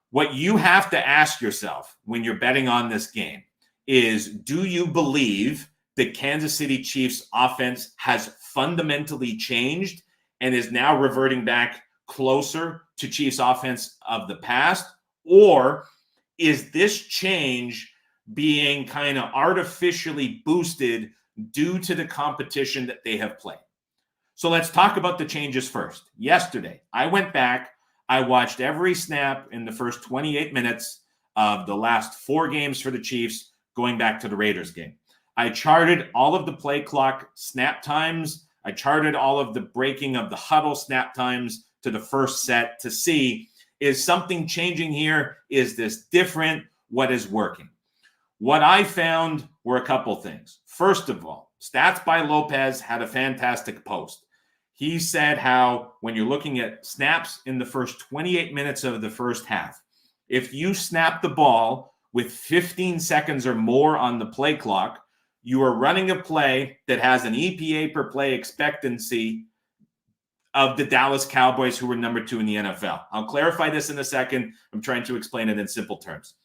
What you have to ask yourself when you're betting on this game is, do you believe the Kansas City Chiefs offense has fundamentally changed and is now reverting back closer to Chiefs offense of the past? Or is this change being kind of artificially boosted due to the competition that they have played? So let's talk about the changes first. Yesterday, I went back, I watched every snap in the first 28 minutes of the last 4 games for the Chiefs, going back to the Raiders game. I charted all of the play clock snap times. I charted all of the breaking of the huddle snap times to the first set to see, is something changing here? Is this different? What is working? What I found were a couple things. First of all, Stats by Lopez had a fantastic post. He said how when you're looking at snaps in the first 28 minutes of the first half, if you snap the ball with 15 seconds or more on the play clock, you are running a play that has an EPA per play expectancy of the Dallas Cowboys, who were number 2 in the NFL. I'll clarify this in a second. I'm trying to explain it in simple terms.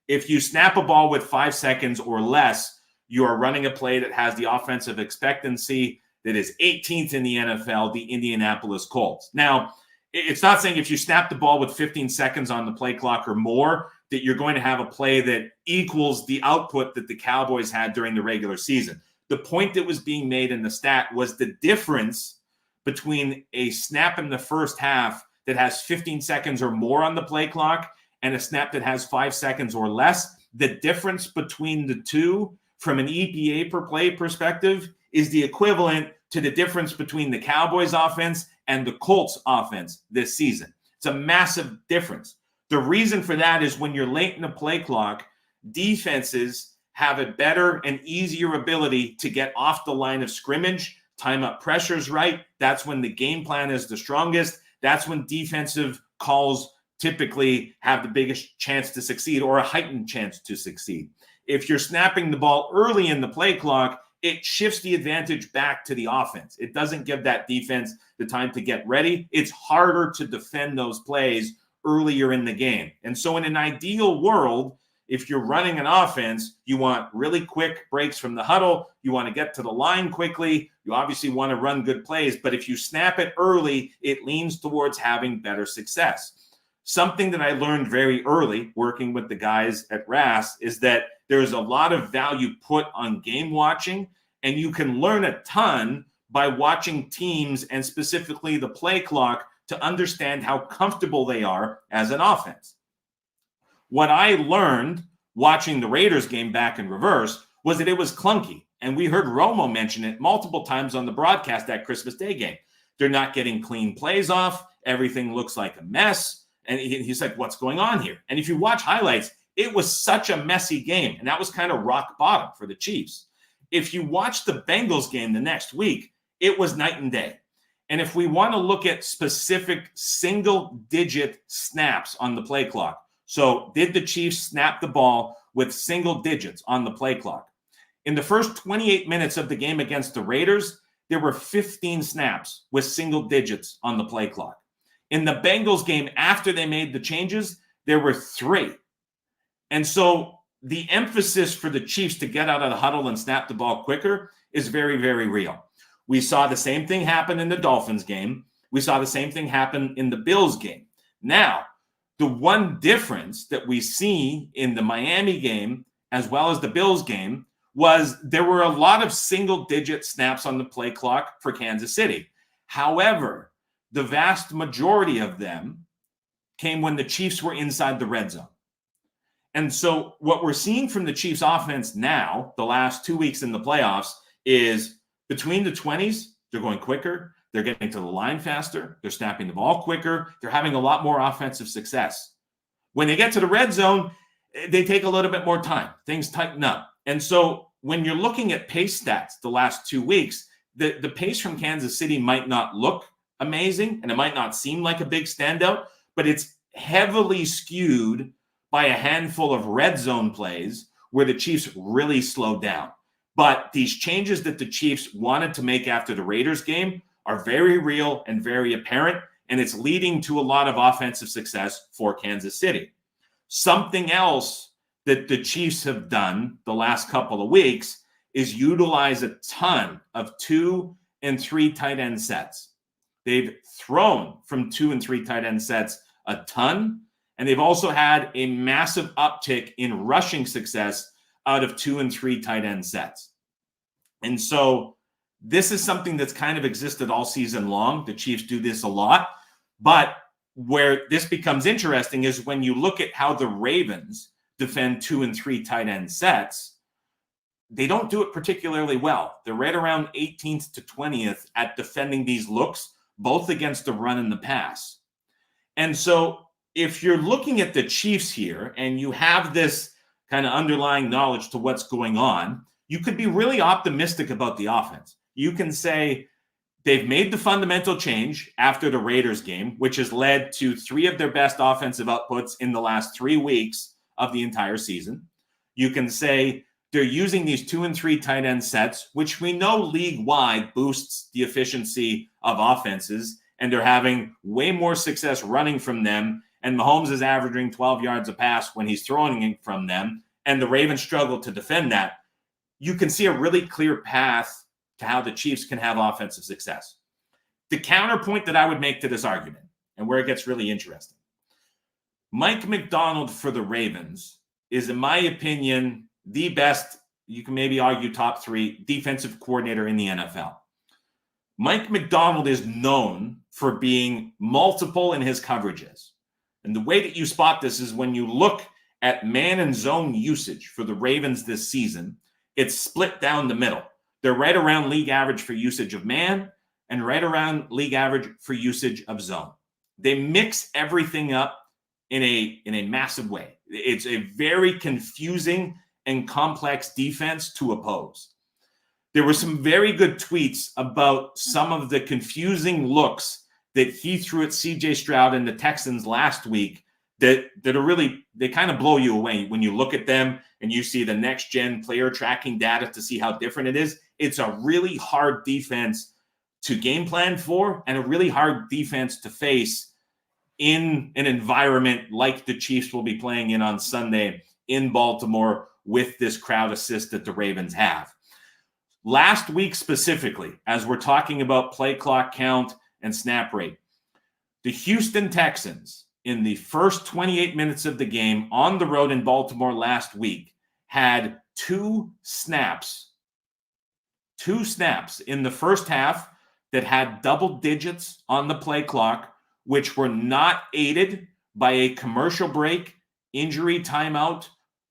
If you snap a ball with 5 seconds or less, you are running a play that has the offensive expectancy that is 18th in the NFL, the Indianapolis Colts. Now, it's not saying if you snap the ball with 15 seconds on the play clock or more, that you're going to have a play that equals the output that the Cowboys had during the regular season. The point that was being made in the stat was the difference between a snap in the first half that has 15 seconds or more on the play clock and a snap that has 5 seconds or less the difference between the two from an EPA per play perspective is the equivalent to the difference between the Cowboys offense and the Colts offense this season. It's a massive difference. The reason for that is when you're late in the play clock, defenses have a better and easier ability to get off the line of scrimmage, time up pressures right. That's when the game plan is the strongest. That's when defensive calls typically have the biggest chance to succeed or a heightened chance to succeed. If you're snapping the ball early in the play clock, it shifts the advantage back to the offense. It doesn't give that defense the time to get ready. It's harder to defend those plays earlier in the game. And so in an ideal world, if you're running an offense, you want really quick breaks from the huddle. You want to get to the line quickly. You obviously want to run good plays. But if you snap it early, it leans towards having better success. Something that I learned very early working with the guys at RAS is that there's a lot of value put on game watching, and you can learn a ton by watching teams and specifically the play clock to understand how comfortable they are as an offense. What I learned watching the Raiders game back in reverse was that it was clunky. And we heard Romo mention it multiple times on the broadcast that Christmas Day game. They're not getting clean plays off. Everything looks like a mess. And he's like, what's going on here? And if you watch highlights, it was such a messy game. And that was kind of rock bottom for the Chiefs. If you watch the Bengals game the next week, it was night and day. And if we want to look at specific single-digit snaps on the play clock, so did the Chiefs snap the ball with single digits on the play clock? In the first 28 minutes of the game against the Raiders, there were 15 snaps with single digits on the play clock. In the Bengals game, after they made the changes, there were 3. And so the emphasis for the Chiefs to get out of the huddle and snap the ball quicker is very, very real. We saw the same thing happen in the Dolphins game. We saw the same thing happen in the Bills game. Now, the one difference that we see in the Miami game as well as the Bills game was there were a lot of single-digit snaps on the play clock for Kansas City. However, the vast majority of them came when the Chiefs were inside the red zone. And so what we're seeing from the Chiefs offense now, the last 2 weeks in the playoffs, is between the 20s, they're going quicker. They're getting to the line faster. They're snapping the ball quicker. They're having a lot more offensive success. When they get to the red zone, they take a little bit more time. Things tighten up. And so when you're looking at pace stats the last 2 weeks, the pace from Kansas City might not look amazing, and it might not seem like a big standout, but it's heavily skewed by a handful of red zone plays where the Chiefs really slowed down. But these changes that the Chiefs wanted to make after the Raiders game are very real and very apparent, and it's leading to a lot of offensive success for Kansas City. Something else that the Chiefs have done the last couple of weeks is utilize a ton of 2 and 3 tight end sets. They've thrown from 2 and 3 tight end sets a ton, and they've also had a massive uptick in rushing success out of 2 and 3 tight end sets. And so this is something that's kind of existed all season long. The Chiefs do this a lot. But where this becomes interesting is when you look at how the Ravens defend 2 and 3 tight end sets, they don't do it particularly well. They're right around 18th to 20th at defending these looks, both against the run and the pass. And so if you're looking at the Chiefs here and you have this kind of underlying knowledge to what's going on, you could be really optimistic about the offense. You can say they've made the fundamental change after the Raiders game, which has led to 3 of their best offensive outputs in the last 3 weeks of the entire season. You can say they're using these 2 and 3 tight end sets, which we know league-wide boosts the efficiency of offenses, and they're having way more success running from them, and Mahomes is averaging 12 yards a pass when he's throwing it from them, and the Ravens struggle to defend that. You can see a really clear path to how the Chiefs can have offensive success. The counterpoint that I would make to this argument, and where it gets really interesting, Mike Macdonald for the Ravens is, in my opinion, the best, you can maybe argue top 3, defensive coordinator in the NFL. Mike Macdonald is known for being multiple in his coverages. And the way that you spot this is when you look at man and zone usage for the Ravens this season, it's split down the middle. They're right around league average for usage of man and right around league average for usage of zone. They mix everything up in a massive way. It's a very confusing and complex defense to oppose. There were some very good tweets about some of the confusing looks that he threw at CJ Stroud and the Texans last week that are really, they kind of blow you away when you look at them and you see the next gen player tracking data to see how different it is. It's a really hard defense to game plan for and a really hard defense to face in an environment like the Chiefs will be playing in on Sunday in Baltimore with this crowd assist that the Ravens have. Last week specifically, as we're talking about play clock count and snap rate, the Houston Texans in the first 28 minutes of the game on the road in Baltimore last week had two snaps in the first half that had double digits on the play clock, which were not aided by a commercial break, injury timeout,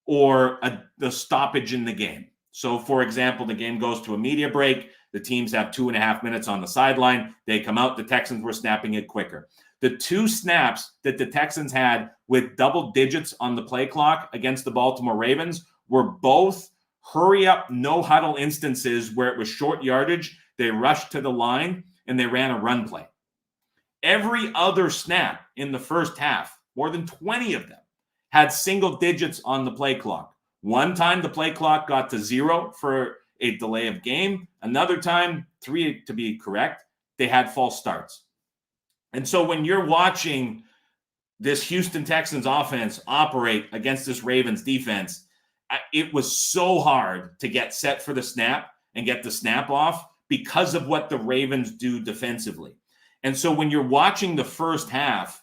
or the stoppage in the game. So, for example, the game goes to a media break. The teams have 2.5 minutes on the sideline. They come out. The Texans were snapping it quicker. The two snaps that the Texans had with double digits on the play clock against the Baltimore Ravens were both hurry-up, no-huddle instances where it was short yardage. They rushed to the line, and they ran a run play. Every other snap in the first half, more than 20 of them, had single digits on the play clock. One time the play clock got to 0 for a delay of game. Another time, 3 to be correct, they had false starts. And so when you're watching this Houston Texans offense operate against this Ravens defense, it was so hard to get set for the snap and get the snap off because of what the Ravens do defensively. And so when you're watching the first half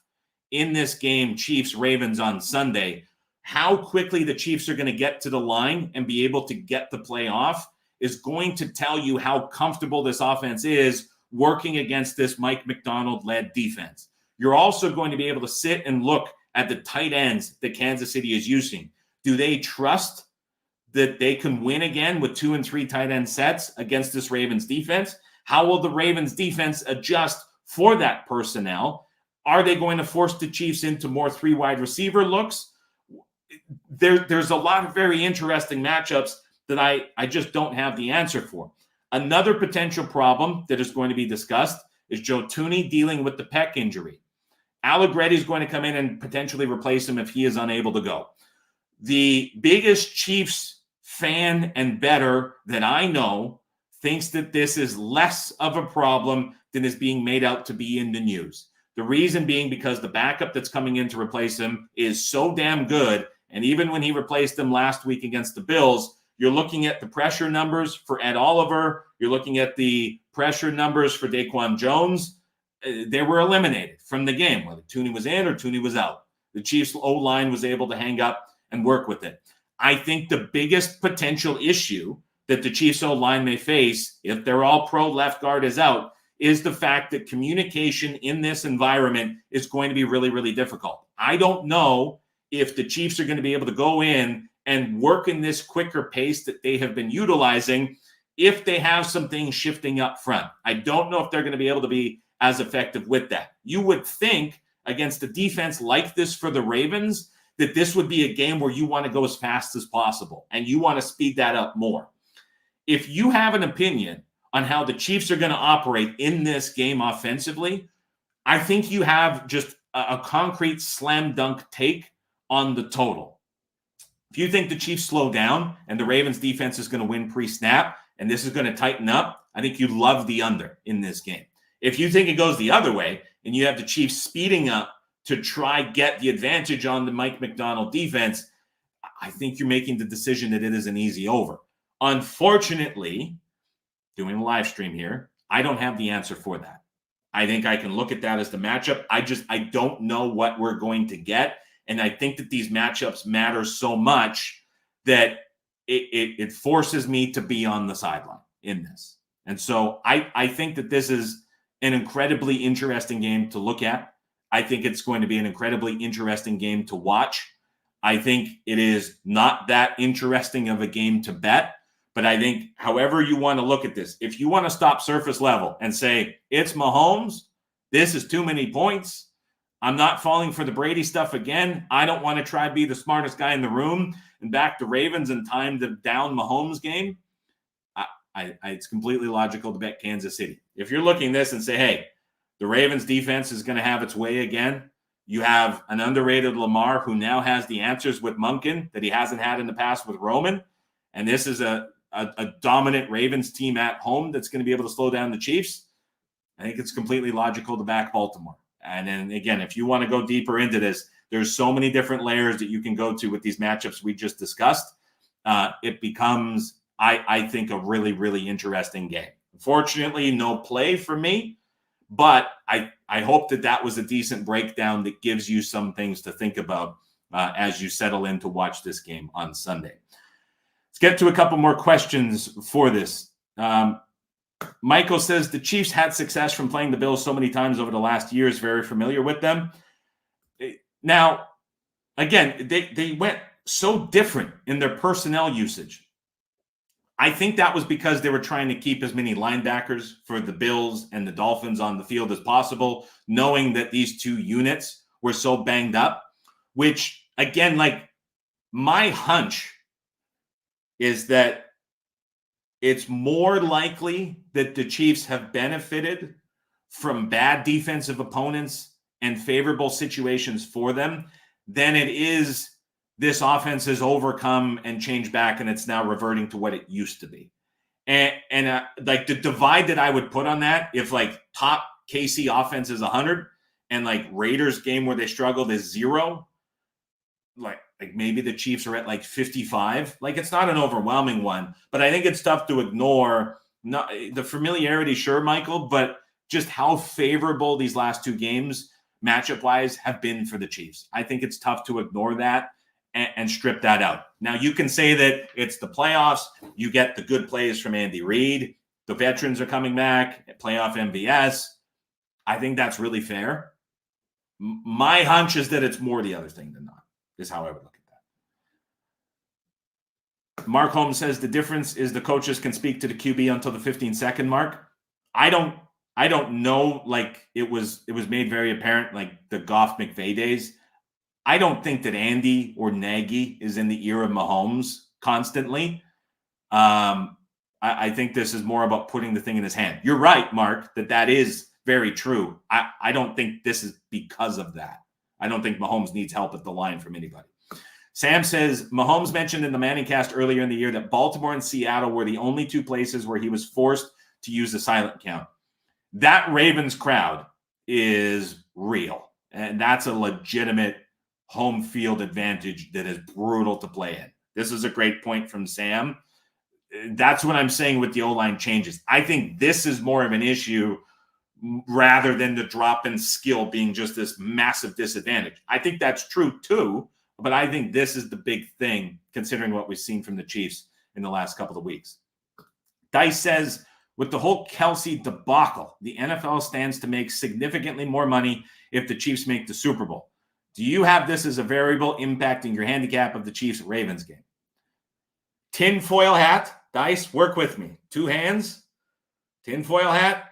in this game, Chiefs-Ravens on Sunday, how quickly the Chiefs are going to get to the line and be able to get the play off is going to tell you how comfortable this offense is working against this Mike Macdonald-led defense. You're also going to be able to sit and look at the tight ends that Kansas City is using. Do they trust that they can win again with 2 and 3 tight end sets against this Ravens defense? How will the Ravens defense adjust for that personnel? Are they going to force the Chiefs into more 3 wide receiver looks? There's a lot of very interesting matchups that I just don't have the answer for. Another potential problem that is going to be discussed is Joe Thuney dealing with the pec injury. Allegretti is going to come in and potentially replace him if he is unable to go. The biggest Chiefs fan and bettor that I know thinks that this is less of a problem than is being made out to be in the news. The reason being because the backup that's coming in to replace him is so damn good. And even when he replaced him last week against the Bills, you're looking at the pressure numbers for Ed Oliver. You're looking at the pressure numbers for Daquan Jones. They were eliminated from the game, whether Thuney was in or Thuney was out. The Chiefs' O-line was able to hang up and work with it. I think the biggest potential issue that the Chiefs' O-line may face, if their all-pro left guard is out, is the fact that communication in this environment is going to be really, really difficult. I don't know if the Chiefs are going to be able to go in and work in this quicker pace that they have been utilizing if they have some things shifting up front. I don't know if they're going to be able to be as effective with that. You would think against a defense like this for the Ravens that this would be a game where you want to go as fast as possible and you want to speed that up more. If you have an opinion on how the Chiefs are going to operate in this game offensively, I think you have just a concrete slam dunk take on the total. If you think the Chiefs slow down and the Ravens defense is going to win pre-snap and this is going to tighten up, I think you love the under in this game. If you think it goes the other way and you have the Chiefs speeding up to try get the advantage on the Mike Macdonald defense, I think you're making the decision that it is an easy over. Unfortunately, doing a live stream here, I don't have the answer for that. I think I can look at that as the matchup. I don't know what we're going to get. And I think that these matchups matter so much that it forces me to be on the sideline in this. And so I think that this is an incredibly interesting game to look at. I think it's going to be an incredibly interesting game to watch. I think it is not that interesting of a game to bet. But I think however you want to look at this, if you want to stop surface level and say, it's Mahomes, this is too many points, I'm not falling for the Brady stuff again. I don't want to try to be the smartest guy in the room and back the Ravens and time the down Mahomes game. It's completely logical to bet Kansas City. If you're looking at this and say, hey, the Ravens defense is going to have its way again, you have an underrated Lamar who now has the answers with Monken that he hasn't had in the past with Roman. And this is a dominant Ravens team at home that's going to be able to slow down the Chiefs. I think it's completely logical to back Baltimore. And then again, if you want to go deeper into this, there's so many different layers that you can go to with these matchups we just discussed. It becomes, I think, a really, really interesting game. Unfortunately, no play for me, but I hope that was a decent breakdown that gives you some things to think about as you settle in to watch this game on Sunday. Let's get to a couple more questions for this. Michael says the Chiefs had success from playing the Bills so many times over the last years, very familiar with them. Now, again, they went so different in their personnel usage. I think that was because they were trying to keep as many linebackers for the Bills and the Dolphins on the field as possible, knowing that these two units were so banged up, which, again, like my hunch is that it's more likely that the Chiefs have benefited from bad defensive opponents and favorable situations for them than it is this offense has overcome and changed back and it's now reverting to what it used to be. And like the divide that I would put on that, if like top KC offense is 100 and like Raiders game where they struggled is 0, like maybe the Chiefs are at like 55. Like it's not an overwhelming one, but I think it's tough to ignore not the familiarity, sure, Michael, but just how favorable these last two games matchup wise have been for the Chiefs. I think it's tough to ignore that and strip that out. Now you can say that it's the playoffs. You get the good plays from Andy Reid. The veterans are coming back, playoff MVS. I think that's really fair. My hunch is that it's more the other thing than not. Is how I would look at that. Mark Holmes says the difference is the coaches can speak to the QB until the 15-second mark. I don't know. Like it was made very apparent, like the Goff McVay days. I don't think that Andy or Nagy is in the ear of Mahomes constantly. I think this is more about putting the thing in his hand. You're right, Mark, that is very true. I don't think this is because of that. I don't think Mahomes needs help at the line from anybody. Sam says, Mahomes mentioned in the Manning cast earlier in the year that Baltimore and Seattle were the only two places where he was forced to use the silent count. That Ravens crowd is real, and that's a legitimate home field advantage that is brutal to play in. This is a great point from Sam. That's what I'm saying with the O-line changes. I think this is more of an issue rather than the drop in skill being just this massive disadvantage. I think that's true too, but I think this is the big thing considering what we've seen from the Chiefs in the last couple of weeks. Dice says, with the whole Kelsey debacle, the NFL stands to make significantly more money if the Chiefs make the Super Bowl. Do you have this as a variable impacting your handicap of the Chiefs-Ravens game? Tinfoil hat, Dice, work with me. 2 hands, tinfoil hat,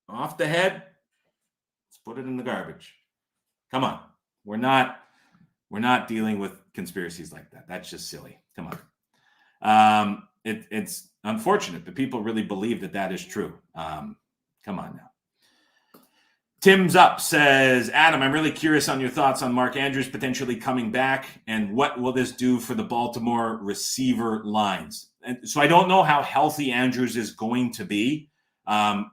off the head. Let's put it in the garbage. Come on. We're not dealing with conspiracies like that. That's just silly. Come on. It's unfortunate, but people really believe that is true. Come on now. Tim's Up says, Adam, I'm really curious on your thoughts on Mark Andrews potentially coming back and what will this do for the Baltimore receiver lines? And so I don't know how healthy Andrews is going to be. A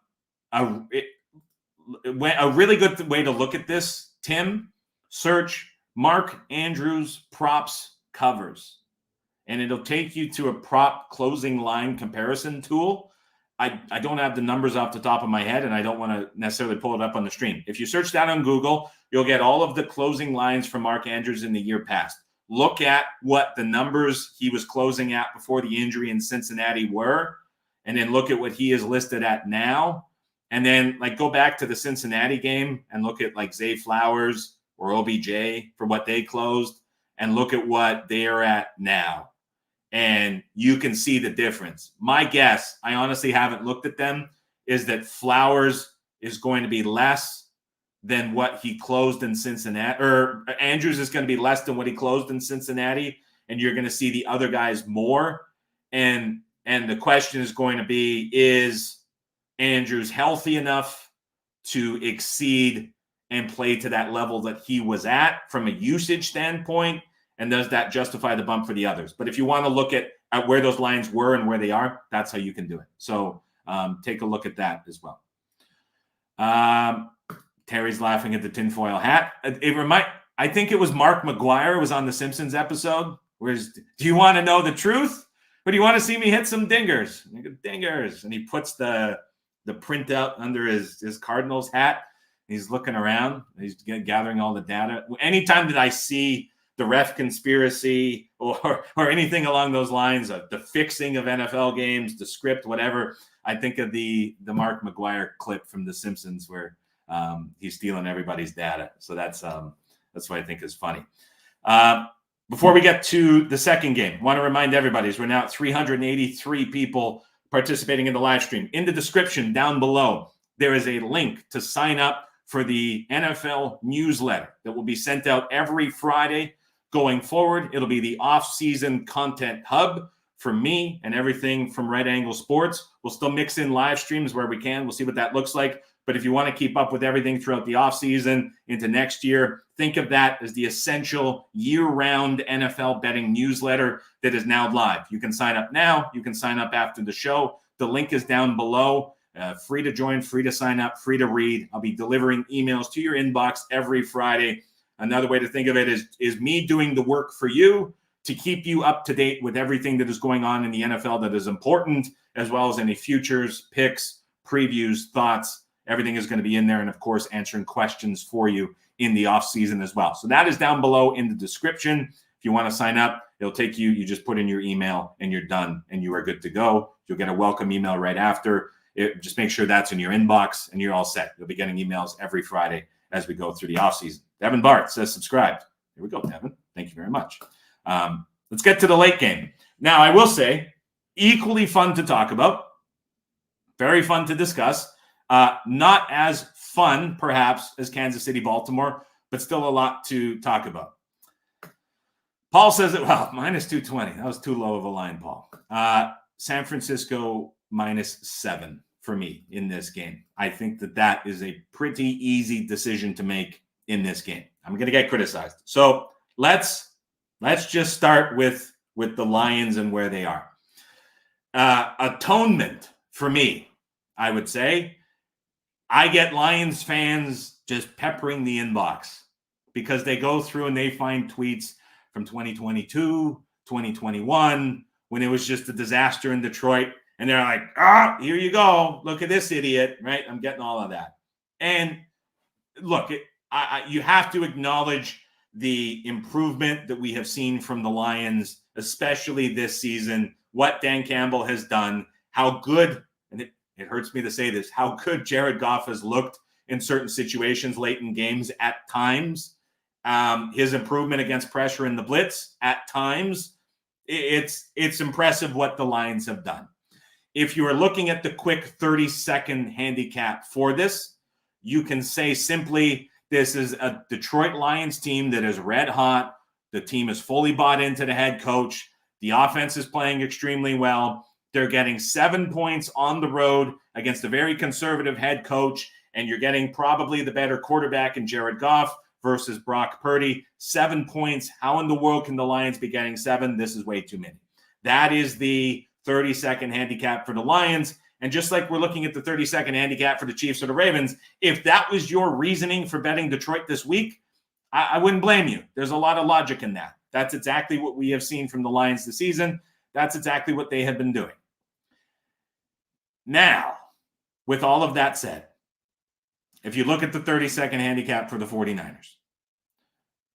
really good way to look at this, Tim, search Mark Andrews props covers, and it'll take you to a prop closing line comparison tool. I don't have the numbers off the top of my head, and I don't want to necessarily pull it up on the stream. If you search that on Google, you'll get all of the closing lines from Mark Andrews in the year past. Look at what the numbers he was closing at before the injury in Cincinnati were, and then look at what he is listed at now. And then like go back to the Cincinnati game and look at like Zay Flowers or OBJ for what they closed and look at what they are at now. And you can see the difference. My guess, I honestly haven't looked at them, is that Flowers is going to be less than what he closed in Cincinnati, or Andrews is going to be less than what he closed in Cincinnati, and you're going to see the other guys more. And the question is going to be, is Andrews healthy enough to exceed and play to that level that he was at from a usage standpoint? And does that justify the bump for the others? But if you want to look at where those lines were and where they are, that's how you can do it. So take a look at that as well. Terry's laughing at the tinfoil hat. I think it was Mark McGuire was on the Simpsons episode. Do you want to know the truth? Or do you want to see me hit some dingers? Dingers. And he puts the printout under his Cardinals hat. He's looking around. He's gathering all the data. Anytime that I see the ref conspiracy or anything along those lines, the fixing of NFL games, the script, whatever, I think of the Mark McGuire clip from The Simpsons where he's stealing everybody's data. So that's what I think is funny. Before we get to the second game, I want to remind everybody, we're now at 383 people participating in the live stream. In the description down below, there is a link to sign up for the NFL newsletter that will be sent out every Friday going forward. It'll be the off-season content hub for me and everything from Right Angle Sports. We'll still mix in live streams where we can. We'll see what that looks like. But if you want to keep up with everything throughout the offseason into next year, think of that as the essential year-round NFL betting newsletter that is now live. You can sign up now. You can sign up after the show. The link is down below. Free to join, free to sign up, free to read. I'll be delivering emails to your inbox every Friday. Another way to think of it is me doing the work for you to keep you up to date with everything that is going on in the NFL that is important, as well as any futures, picks, previews, thoughts. Everything is going to be in there. And, of course, answering questions for you in the offseason as well. So that is down below in the description. If you want to sign up, it'll take you. You just put in your email and you're done and you are good to go. You'll get a welcome email right after. Just make sure that's in your inbox and you're all set. You'll be getting emails every Friday as we go through the offseason. Devin Bart says subscribed. Here we go, Devin. Thank you very much. Let's get to the late game. Now, I will say, equally fun to talk about. Very fun to discuss. Not as fun, perhaps, as Kansas City, Baltimore, but still a lot to talk about. Paul says that, well, minus 220. That was too low of a line, Paul. San Francisco -7 for me in this game. I think that is a pretty easy decision to make in this game. I'm going to get criticized. So let's just start with the Lions and where they are. Atonement for me, I would say. I get Lions fans just peppering the inbox because they go through and they find tweets from 2022, 2021, when it was just a disaster in Detroit. And they're like, here you go. Look at this idiot, right? I'm getting all of that. And look, you have to acknowledge the improvement that we have seen from the Lions, especially this season, what Dan Campbell has done, how good, and it hurts me to say this, how good Jared Goff has looked in certain situations late in games at times. His improvement against pressure in the blitz at times. It's impressive what the Lions have done. If you are looking at the quick 30-second handicap for this, you can say simply this is a Detroit Lions team that is red hot. The team is fully bought into the head coach. The offense is playing extremely well. They're getting 7 points on the road against a very conservative head coach, and you're getting probably the better quarterback in Jared Goff versus Brock Purdy. 7 points. How in the world can the Lions be getting 7? This is way too many. That is the 30-second handicap for the Lions. And just like we're looking at the 30-second handicap for the Chiefs or the Ravens, if that was your reasoning for betting Detroit this week, I wouldn't blame you. There's a lot of logic in that. That's exactly what we have seen from the Lions this season. That's exactly what they have been doing. Now, with all of that said, if you look at the 30-second handicap for the 49ers,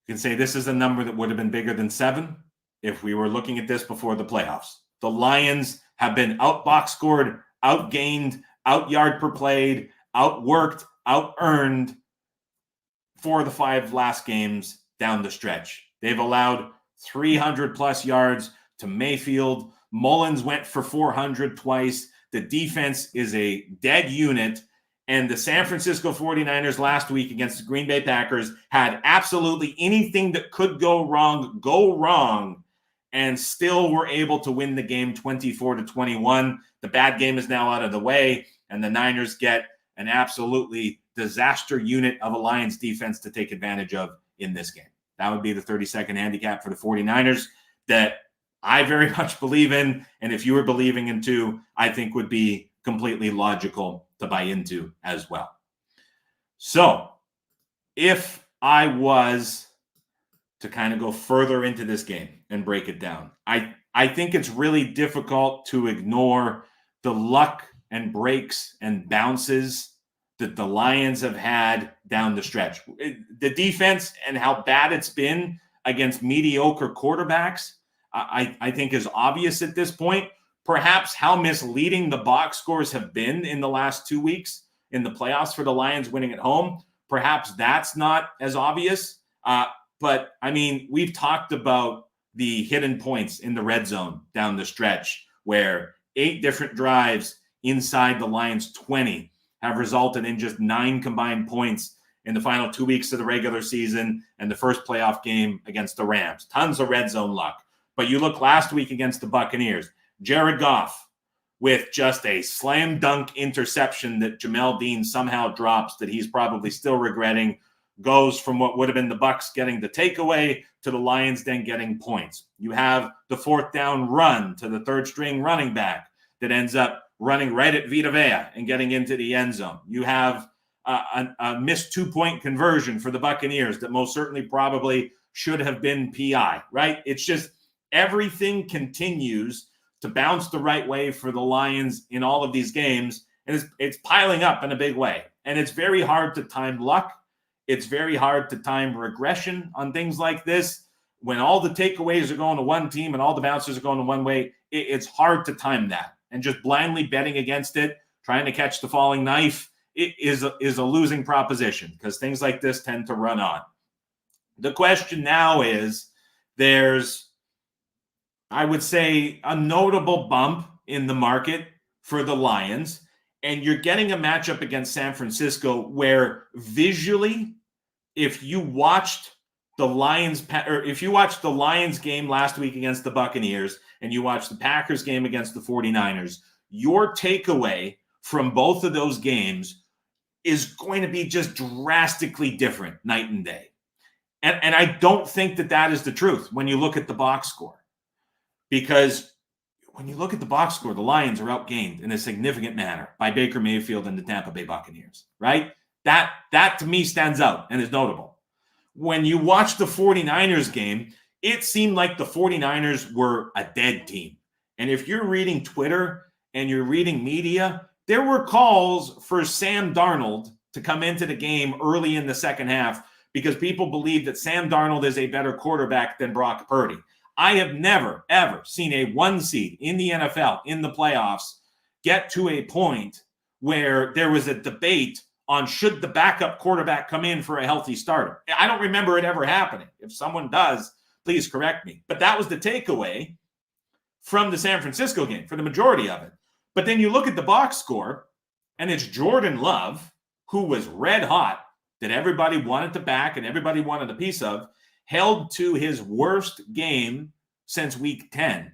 you can say this is a number that would have been bigger than 7 if we were looking at this before the playoffs. The Lions have been out-box scored, outgained, out-yard per played, outworked, out-earned 4 of the 5 last games down the stretch. They've allowed 300 plus yards to Mayfield. Mullins went for 400 twice. The defense is a dead unit. And the San Francisco 49ers last week against the Green Bay Packers had absolutely anything that could go wrong, and still were able to win the game 24-21. The bad game is now out of the way, and the Niners get an absolutely disaster unit of a Lions defense to take advantage of in this game. That would be the 30-second handicap for the 49ers that I very much believe in, and if you were believing in too, I think would be completely logical to buy into as well. So if I was to kind of go further into this game and break it down, I think it's really difficult to ignore the luck and breaks and bounces that the Lions have had down the stretch. The defense and how bad it's been against mediocre quarterbacks, I think is obvious at this point. Perhaps how misleading the box scores have been in the last 2 weeks in the playoffs for the Lions winning at home, perhaps that's not as obvious. But, I mean, we've talked about the hidden points in the red zone down the stretch where 8 different drives inside the Lions' 20 have resulted in just 9 combined points in the final 2 weeks of the regular season and the first playoff game against the Rams. Tons of red zone luck. But you look last week against the Buccaneers, Jared Goff with just a slam dunk interception that Jamel Dean somehow drops that he's probably still regretting, goes from what would have been the Bucs getting the takeaway to the Lions then getting points. You have the 4th down run to the 3rd string running back that ends up running right at Vita Vea and getting into the end zone. You have a missed 2-point conversion for the Buccaneers that most certainly probably should have been PI, right? It's just everything continues to bounce the right way for the Lions in all of these games, and it's piling up in a big way. And it's very hard to time luck. It's very hard to time regression on things like this. When all the takeaways are going to one team and all the bounces are going to one way, it's hard to time that. And just blindly betting against it, trying to catch the falling knife, it is a losing proposition because things like this tend to run on. The question now is there's, I would say, a notable bump in the market for the Lions, and you're getting a matchup against San Francisco where visually, if you watched the Lions game last week against the Buccaneers and you watched the Packers game against the 49ers, your takeaway from both of those games is going to be just drastically different night and day. And I don't think that is the truth when you look at the box score. Because when you look at the box score, the Lions are outgained in a significant manner by Baker Mayfield and the Tampa Bay Buccaneers, right? That to me stands out and is notable. When you watch the 49ers game, it seemed like the 49ers were a dead team. And if you're reading Twitter and you're reading media, there were calls for Sam Darnold to come into the game early in the second half because people believe that Sam Darnold is a better quarterback than Brock Purdy. I have never, ever seen a 1 seed in the NFL, in the playoffs, get to a point where there was a debate on should the backup quarterback come in for a healthy starter. I don't remember it ever happening. If someone does, please correct me. But that was the takeaway from the San Francisco game for the majority of it. But then you look at the box score, and it's Jordan Love, who was red hot, that everybody wanted to back and everybody wanted a piece of, held to his worst game since week 10.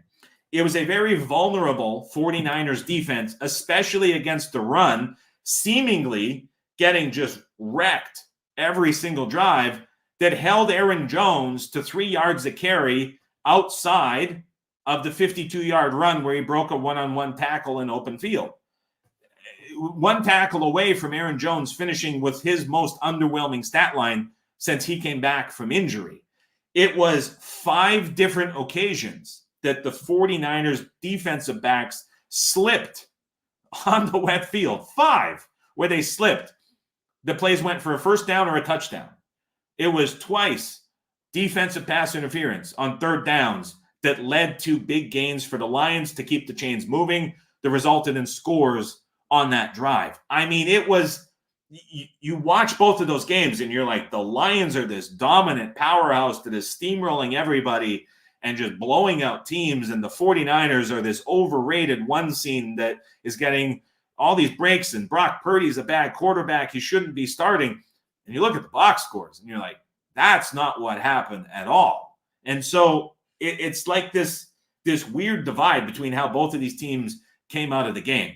It was a very vulnerable 49ers defense, especially against the run, seemingly getting just wrecked every single drive, that held Aaron Jones to 3 yards a carry outside of the 52-yard run where he broke a one-on-one tackle in open field. One tackle away from Aaron Jones finishing with his most underwhelming stat line since he came back from injury. It was 5 different occasions that the 49ers defensive backs slipped on the wet field. 5 where they slipped. The plays went for a first down or a touchdown. It was twice defensive pass interference on 3rd downs that led to big gains for the Lions to keep the chains moving that resulted in scores on that drive. I mean, it was you watch both of those games and you're like, the Lions are this dominant powerhouse that is steamrolling everybody and just blowing out teams. And the 49ers are this overrated one scene that is getting all these breaks. And Brock Purdy's a bad quarterback. He shouldn't be starting. And you look at the box scores and you're like, that's not what happened at all. And so it's like this weird divide between how both of these teams came out of the game.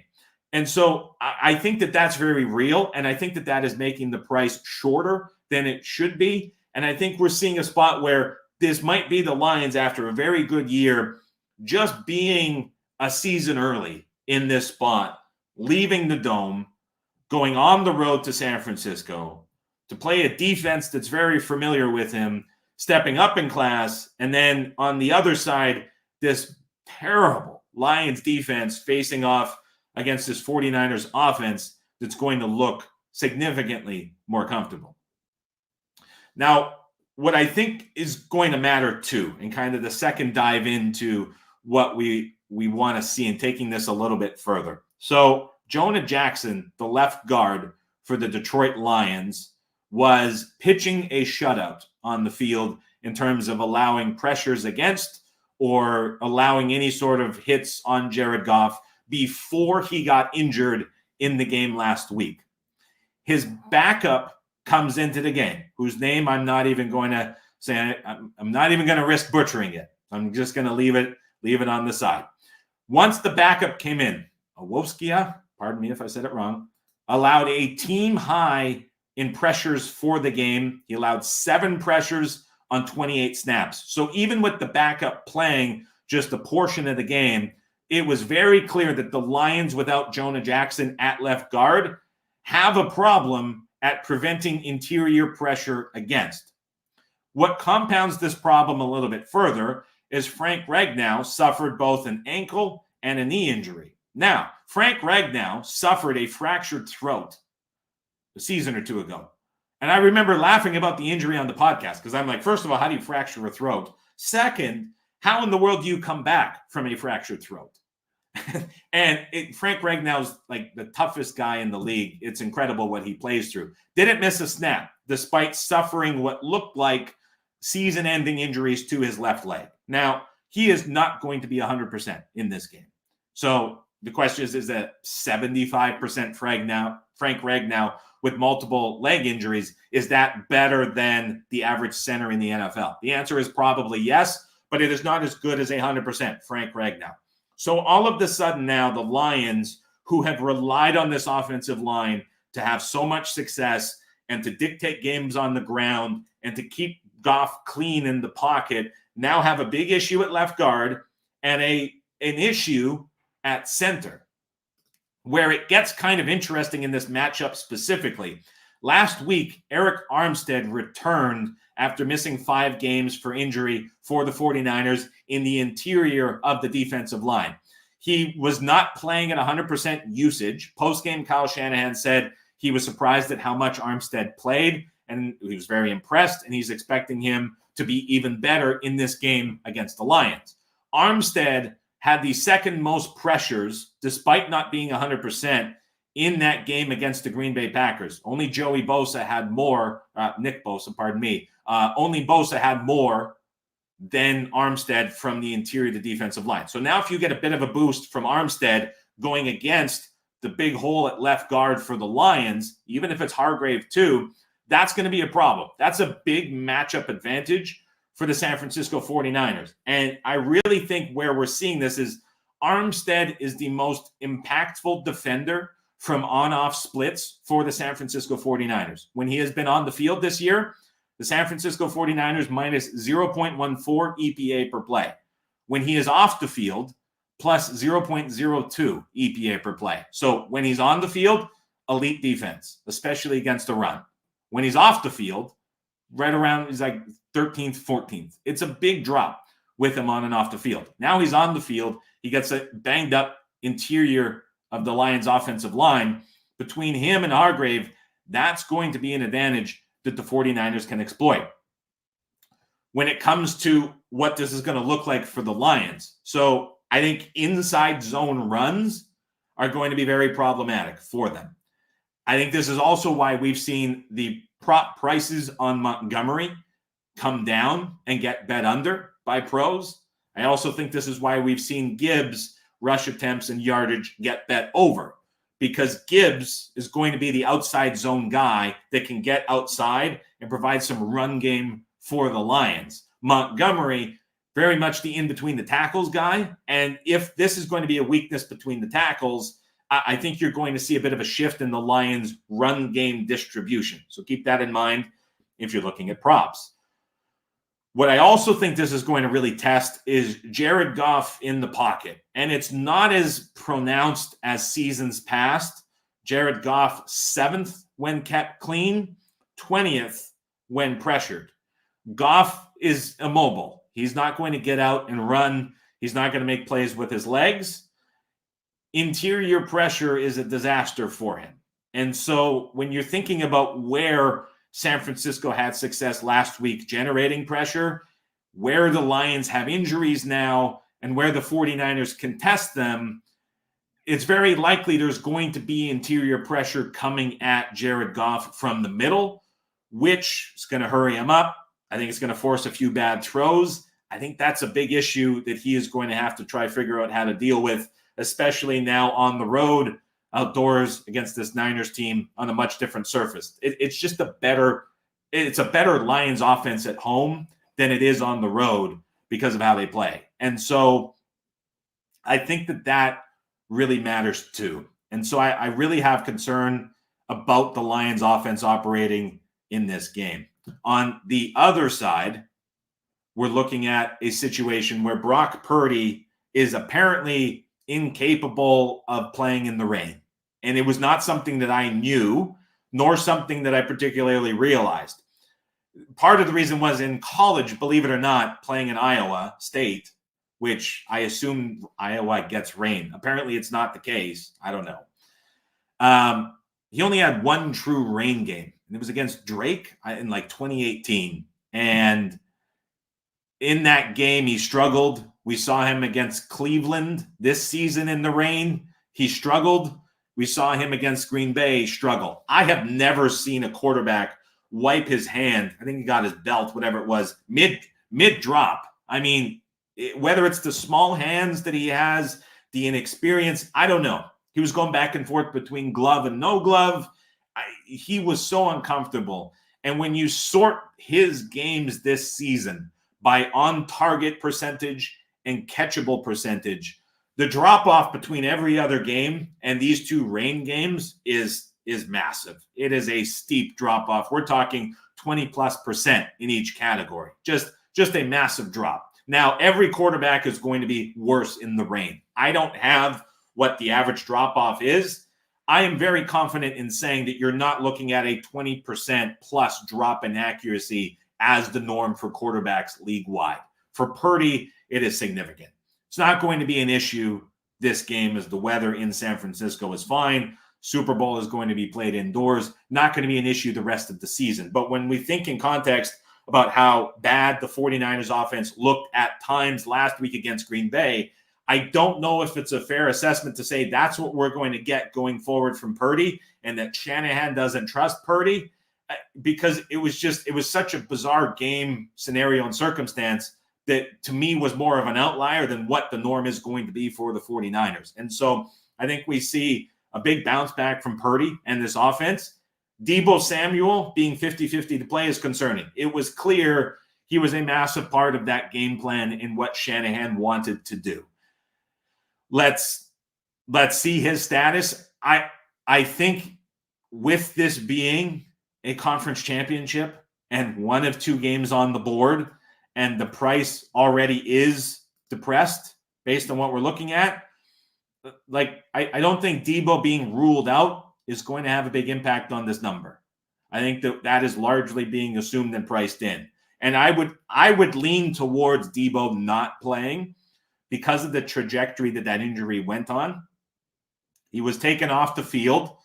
And so I think that that's very real. And I think that that is making the price shorter than it should be. And I think we're seeing a spot where this might be the Lions after a very good year, just being a season early in this spot, leaving the Dome, going on the road to San Francisco to play a defense that's very familiar with him, stepping up in class. And then on the other side, this terrible Lions defense facing off against this 49ers offense that's going to look significantly more comfortable. Now, what I think is going to matter too, and kind of the second dive into what we want to see and taking this a little bit further. So Jonah Jackson, the left guard for the Detroit Lions, was pitching a shutout on the field in terms of allowing pressures against or allowing any sort of hits on Jared Goff before he got injured in the game last week. His backup comes into the game, whose name I'm not even going to say. I'm not even going to risk butchering it. I'm just going to leave it on the side. Once the backup came in, Awoskia, pardon me if I said it wrong, allowed a team high in pressures for the game. He allowed 7 pressures on 28 snaps. So even with the backup playing just a portion of the game, it was very clear that the Lions without Jonah Jackson at left guard have a problem at preventing interior pressure against. What compounds this problem a little bit further is Frank Ragnow suffered both an ankle and a knee injury. Now, Frank Ragnow suffered a fractured throat a season or two ago. And I remember laughing about the injury on the podcast because I'm like, first of all, how do you fracture a throat? Second, how in the world do you come back from a fractured throat? And Frank Ragnow's like the toughest guy in the league. It's incredible what he plays through. Didn't miss a snap despite suffering what looked like season-ending injuries to his left leg. Now, he is not going to be 100% in this game. So the question is that 75% Frank Ragnow with multiple leg injuries, is that better than the average center in the NFL? The answer is probably yes, but it is not as good as 100% Frank Ragnow. So all of a sudden now, the Lions, who have relied on this offensive line to have so much success and to dictate games on the ground and to keep Goff clean in the pocket, now have a big issue at left guard and an issue at center, where it gets kind of interesting in this matchup specifically. Last week, Eric Armstead returned after missing 5 games for injury for the 49ers in the interior of the defensive line. He was not playing at 100% usage. Post-game, Kyle Shanahan said he was surprised at how much Armstead played, and he was very impressed, and he's expecting him to be even better in this game against the Lions. Armstead had the second most pressures, despite not being 100%, in that game against the Green Bay Packers. Only Joey Bosa had more, Nick Bosa, pardon me. Only Bosa had more than Armstead from the interior of the defensive line. So now if you get a bit of a boost from Armstead going against the big hole at left guard for the Lions, even if it's Hargrave too, that's going to be a problem. That's a big matchup advantage for the San Francisco 49ers. And I really think where we're seeing this is Armstead is the most impactful defender from on-off splits for the San Francisco 49ers. When he has been on the field this year, the San Francisco 49ers minus 0.14 EPA per play. When he is off the field, plus 0.02 EPA per play. So when he's on the field, elite defense, especially against the run. When he's off the field, right around, he's like 13th, 14th. It's a big drop with him on and off the field. Now he's on the field. He gets a banged up interior of the Lions offensive line. Between him and Hargrave, that's going to be an advantage that the 49ers can exploit. When it comes to what this is going to look like for the Lions. So I think inside zone runs are going to be very problematic for them. I think this is also why we've seen the prop prices on Montgomery come down and get bet under by pros. I also think this is why we've seen Gibbs rush attempts and yardage get bet over, because Gibbs is going to be the outside zone guy that can get outside and provide some run game for the Lions. Montgomery, very much the in-between the tackles guy. And if this is going to be a weakness between the tackles, I think you're going to see a bit of a shift in the Lions' run game distribution. So keep that in mind if you're looking at props. What I also think this is going to really test is Jared Goff in the pocket. And it's not as pronounced as seasons past. Jared Goff, 7th when kept clean, 20th when pressured. Goff is immobile. He's not going to get out and run. He's not going to make plays with his legs. Interior pressure is a disaster for him. And so when you're thinking about where San Francisco had success last week generating pressure, where the Lions have injuries now, and where the 49ers contest them, it's very likely there's going to be interior pressure coming at Jared Goff from the middle, which is going to hurry him up. I think it's going to force a few bad throws. I think that's a big issue that he is going to have to try figure out how to deal with, especially now on the road, outdoors against this Niners team on a much different surface. It's just a better Lions offense at home than it is on the road because of how they play. And so I think that really matters too. And so I really have concern about the Lions offense operating in this game. On the other side, we're looking at a situation where Brock Purdy is apparently incapable of playing in the rain. And it was not something that I knew, nor something that I particularly realized. Part of the reason was in college, believe it or not, playing in Iowa State, which I assume Iowa gets rain. Apparently it's not the case. I don't know. He only had one true rain game, and it was against Drake in like 2018. And in that game, he struggled. We saw him against Cleveland this season in the rain. He struggled. We saw him against Green Bay struggle. I have never seen a quarterback wipe his hand. I think he got his belt, whatever it was, mid drop. I mean, whether it's the small hands that he has, the inexperience, I don't know. He was going back and forth between glove and no glove. He was so uncomfortable. And when you sort his games this season by on-target percentage and catchable percentage, the drop-off between every other game and these two rain games is massive. It is a steep drop-off. We're talking 20+% in each category. Just a massive drop. Now, every quarterback is going to be worse in the rain. I don't have what the average drop-off is. I am very confident in saying that you're not looking at a 20% plus drop in accuracy as the norm for quarterbacks league-wide. For Purdy, it is significant. It's not going to be an issue this game as the weather in San Francisco is fine. Super Bowl is going to be played indoors. Not going to be an issue the rest of the season. But when we think in context about how bad the 49ers offense looked at times last week against Green Bay, I don't know if it's a fair assessment to say that's what we're going to get going forward from Purdy and that Shanahan doesn't trust Purdy, because it was such a bizarre game scenario and circumstance that to me was more of an outlier than what the norm is going to be for the 49ers. And so I think we see a big bounce back from Purdy and this offense. Deebo Samuel being 50-50 to play is concerning. It was clear he was a massive part of that game plan in what Shanahan wanted to do. Let's see his status. I think with this being a conference championship and one of two games on the board, and the price already is depressed based on what we're looking at, I don't think Deebo being ruled out is going to have a big impact on this number. I think that is largely being assumed and priced in. And I would lean towards Deebo not playing because of the trajectory that injury went on. He was taken off the field,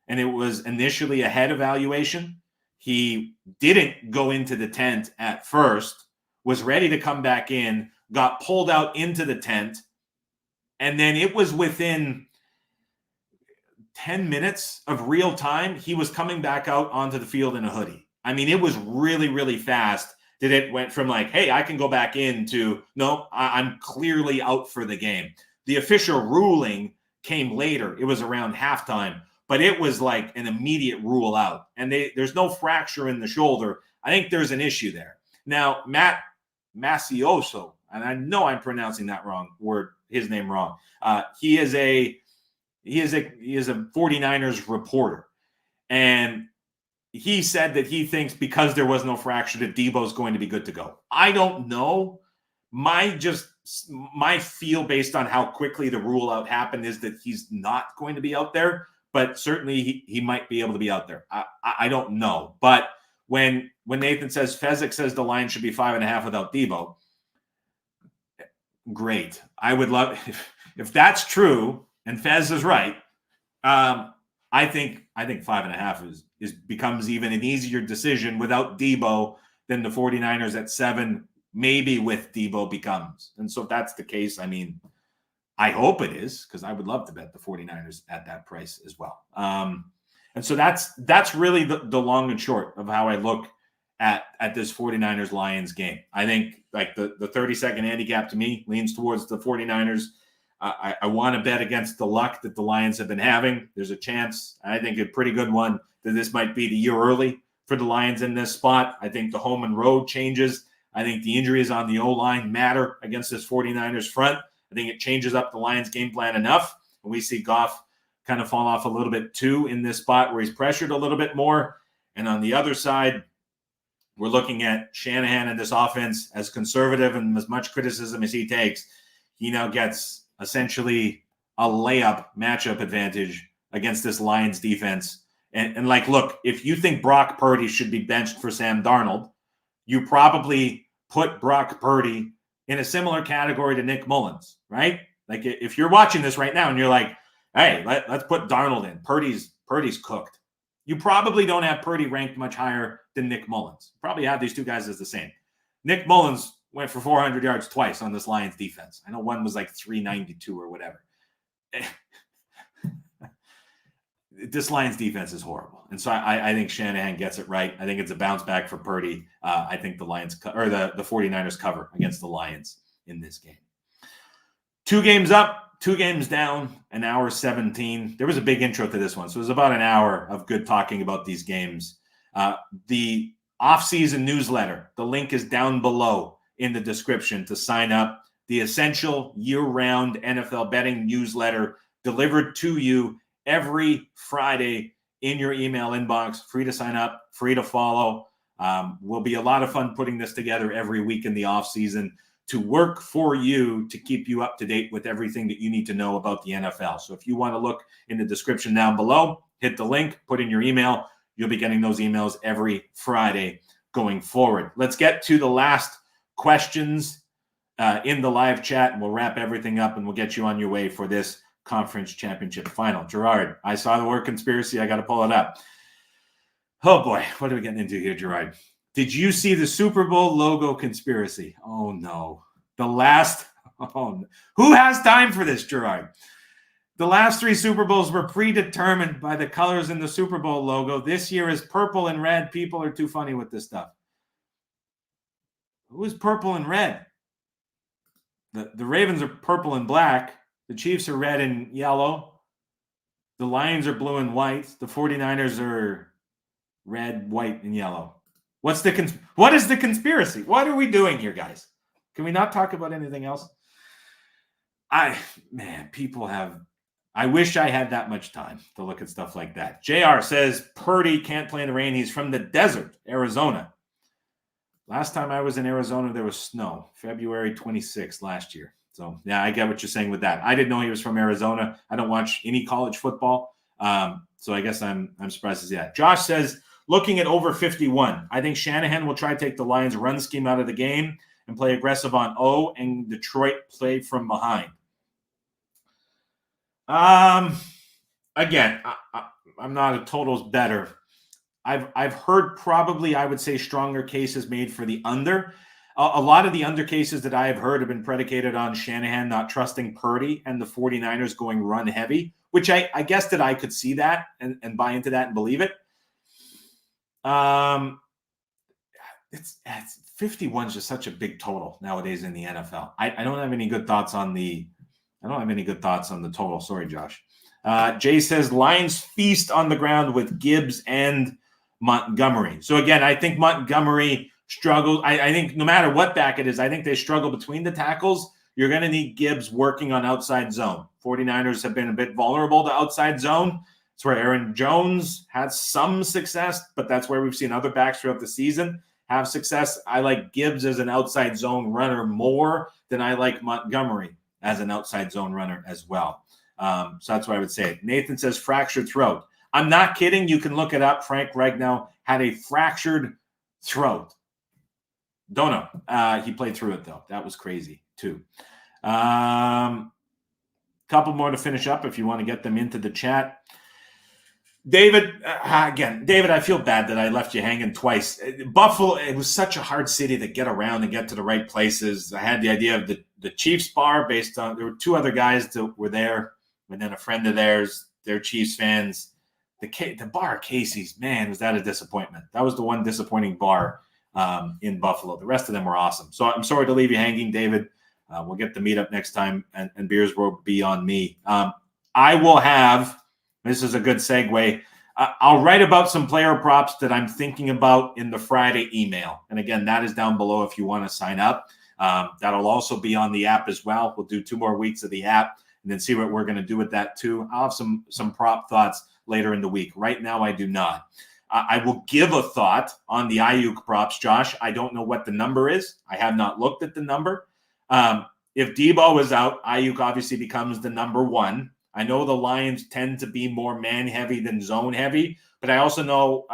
and it was initially a head evaluation. He didn't go into the tent at first, was ready to come back in, got pulled out into the tent, and then it was within 10 minutes of real time, he was coming back out onto the field in a hoodie. I mean, it was really, really fast that it went from like, hey, I can go back in to, no, I'm clearly out for the game. The official ruling came later. It was around halftime, but it was like an immediate rule out. And there's no fracture in the shoulder. I think there's an issue there. Now, Matt Macioso, and I know I'm pronouncing that his name wrong. He is a 49ers reporter. And he said that he thinks because there was no fracture that Debo's going to be good to go. I don't know. My feel based on how quickly the rule out happened is that he's not going to be out there, but certainly he might be able to be out there. I don't know. But when Nathan says Fezzik says the line should be 5.5 without Debo, great. I would love if that's true and Fez is right. I think 5.5 becomes even an easier decision without Debo than the 49ers at 7, maybe with Debo becomes. And so if that's the case, I mean, I hope it is, because I would love to bet the 49ers at that price as well. And so that's really the long and short of how I look at this 49ers Lions game. I think like the 30-second handicap to me leans towards the 49ers. I want to bet against the luck that the Lions have been having. There's a chance, I think a pretty good one, that this might be the year early for the Lions in this spot. I think the home and road changes. I think the injuries on the O-line matter against this 49ers front. I think it changes up the Lions game plan enough. And we see Goff kind of fall off a little bit too in this spot where he's pressured a little bit more. And on the other side, we're looking at Shanahan and this offense as conservative and as much criticism as he takes. He now gets essentially a layup matchup advantage against this Lions defense. And like, look, if you think Brock Purdy should be benched for Sam Darnold, you probably put Brock Purdy in a similar category to Nick Mullins, right? Like if you're watching this right now and you're like, hey, let's put Darnold in. Purdy's cooked. You probably don't have Purdy ranked much higher than Nick Mullins. You probably have these two guys as the same. Nick Mullins went for 400 yards twice on this Lions defense. I know one was like 392 or whatever. This Lions defense is horrible. And so I think Shanahan gets it right. I think it's a bounce back for Purdy. I think the Lions or the 49ers cover against the Lions in this game. 2 games up, 2 games down, an hour 17. There was a big intro to this one. So it was about an hour of good talking about these games. The off-season newsletter, the link is down below in the description to sign up. The essential year-round NFL betting newsletter delivered to you every Friday in your email inbox. Free to sign up, free to follow. Will be a lot of fun putting this together every week in the off-season to work for you to keep you up to date with everything that you need to know about the NFL. So if you want to look in the description down below, hit the link, put in your email. You'll be getting those emails every Friday going forward. Let's get to the last questions in the live chat, and we'll wrap everything up, and we'll get you on your way for this conference championship final. Gerard, I saw the word conspiracy. I got to pull it up. Oh, boy. What are we getting into here, Gerard? Did you see the Super Bowl logo conspiracy? Oh, no. Who has time for this, Gerard? The last 3 Super Bowls were predetermined by the colors in the Super Bowl logo. This year is purple and red. People are too funny with this stuff. Who is purple and red? The Ravens are purple and black. The Chiefs are red and yellow. The Lions are blue and white. The 49ers are red, white, and yellow. What is the conspiracy? What are we doing here, guys? Can we not talk about anything else? I wish I had that much time to look at stuff like that. JR says Purdy can't play in the rain. He's from the desert, Arizona. Last time I was in Arizona, there was snow, February 26th last year. So, yeah, I get what you're saying with that. I didn't know he was from Arizona. I don't watch any college football. So I guess I'm surprised to see that. Josh says, looking at over 51, I think Shanahan will try to take the Lions' run scheme out of the game and play aggressive on O, and Detroit play from behind. Again, I'm not a totals bettor. I've heard probably, I would say, stronger cases made for the under. A lot of the undercases that I have heard have been predicated on Shanahan not trusting Purdy and the 49ers going run heavy, which I guess that I could see that and buy into that and believe it. It's 51 is just such a big total nowadays in the NFL. I don't have any good thoughts on the total. Sorry, Josh. Jay says Lions feast on the ground with Gibbs and Montgomery. So again, I think Montgomery struggles. I think no matter what back it is, I think they struggle between the tackles. You're going to need Gibbs working on outside zone. 49ers have been a bit vulnerable to outside zone. It's where Aaron Jones had some success, but that's where we've seen other backs throughout the season have success. I like Gibbs as an outside zone runner more than I like Montgomery as an outside zone runner as well. So that's why I would say it. Nathan says fractured throat. I'm not kidding. You can look it up. Frank Regno had a fractured throat. Don't know. He played through it, though. That was crazy, too. Couple more to finish up if you want to get them into the chat. David, David, I feel bad that I left you hanging twice. Buffalo, it was such a hard city to get around and get to the right places. I had the idea of the Chiefs bar based on, there were two other guys that were there, and then a friend of theirs, they're Chiefs fans. The bar at Casey's, man, was that a disappointment. That was the one disappointing bar in Buffalo. The rest of them were awesome. So I'm sorry to leave you hanging, David. We'll get the meetup next time, and beers will be on me. I will have, this is a good segue, I'll write about some player props that I'm thinking about in the Friday email. And again, that is down below if you want to sign up. That'll also be on the app as well. We'll do 2 more weeks of the app and then see what we're going to do with that too. I'll have some prop thoughts later in the week. Right now, I do not. I will give a thought on the Ayuk props, Josh. I don't know what the number is. I have not looked at the number. If Debo is out, Ayuk obviously becomes the number 1. I know the Lions tend to be more man-heavy than zone-heavy, but I also know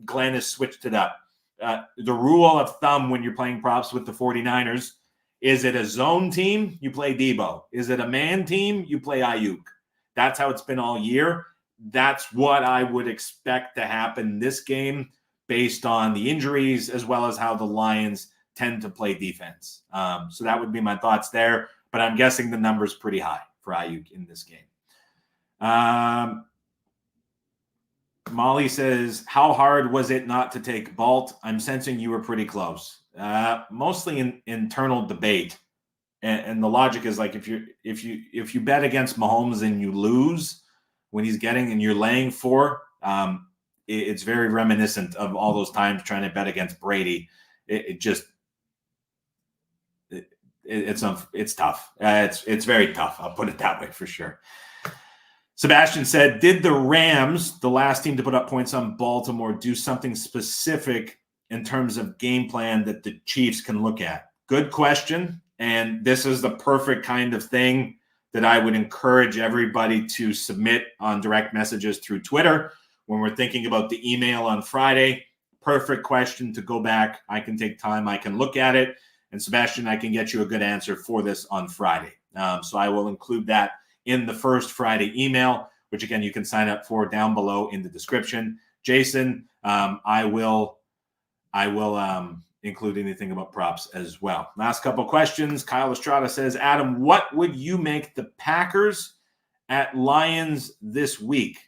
Glenn has switched it up. The rule of thumb when you're playing props with the 49ers, is it a zone team? You play Debo. Is it a man team? You play Ayuk. That's how it's been all year. That's what I would expect to happen this game based on the injuries as well as how the Lions tend to play defense. So that would be my thoughts there, but I'm guessing the number's pretty high for Ayuk in this game. Molly says, how hard was it not to take Balt? I'm sensing you were pretty close. Mostly in internal debate. And the logic is like if you bet against Mahomes and you lose when he's getting and you're laying 4, it's very reminiscent of all those times trying to bet against Brady. It's tough. It's very tough. I'll put it that way for sure. Sebastian said, did the Rams, the last team to put up points on Baltimore, do something specific in terms of game plan that the Chiefs can look at? Good question. And this is the perfect kind of thing that I would encourage everybody to submit on direct messages through Twitter. When we're thinking about the email on Friday, perfect question to go back. I can take time. I can look at it. And Sebastian, I can get you a good answer for this on Friday. So I will include that in the first Friday email, which again, you can sign up for down below in the description. Jason, I will include anything about props as well. Last couple questions. Kyle Estrada says, Adam, what would you make the Packers at Lions this week?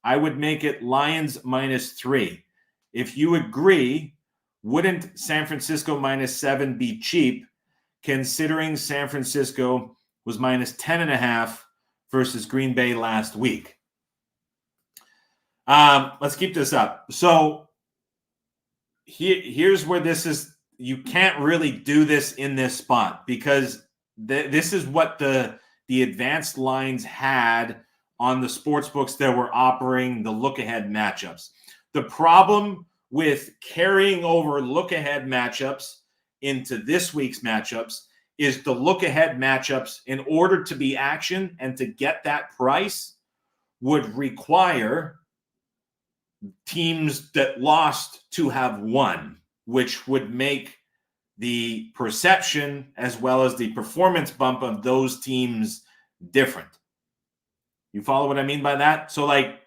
I would make it Lions -3. If you agree, wouldn't San Francisco -7 be cheap, considering San Francisco was -10.5 versus Green Bay last week? Let's keep this up. So here's where this is. You can't really do this in this spot because this is what the advanced lines had on the sports books that were offering the look-ahead matchups. The problem with carrying over look-ahead matchups into this week's matchups is the look-ahead matchups, in order to be action and to get that price, would require teams that lost to have won, which would make the perception as well as the performance bump of those teams different. You follow what I mean by that? So like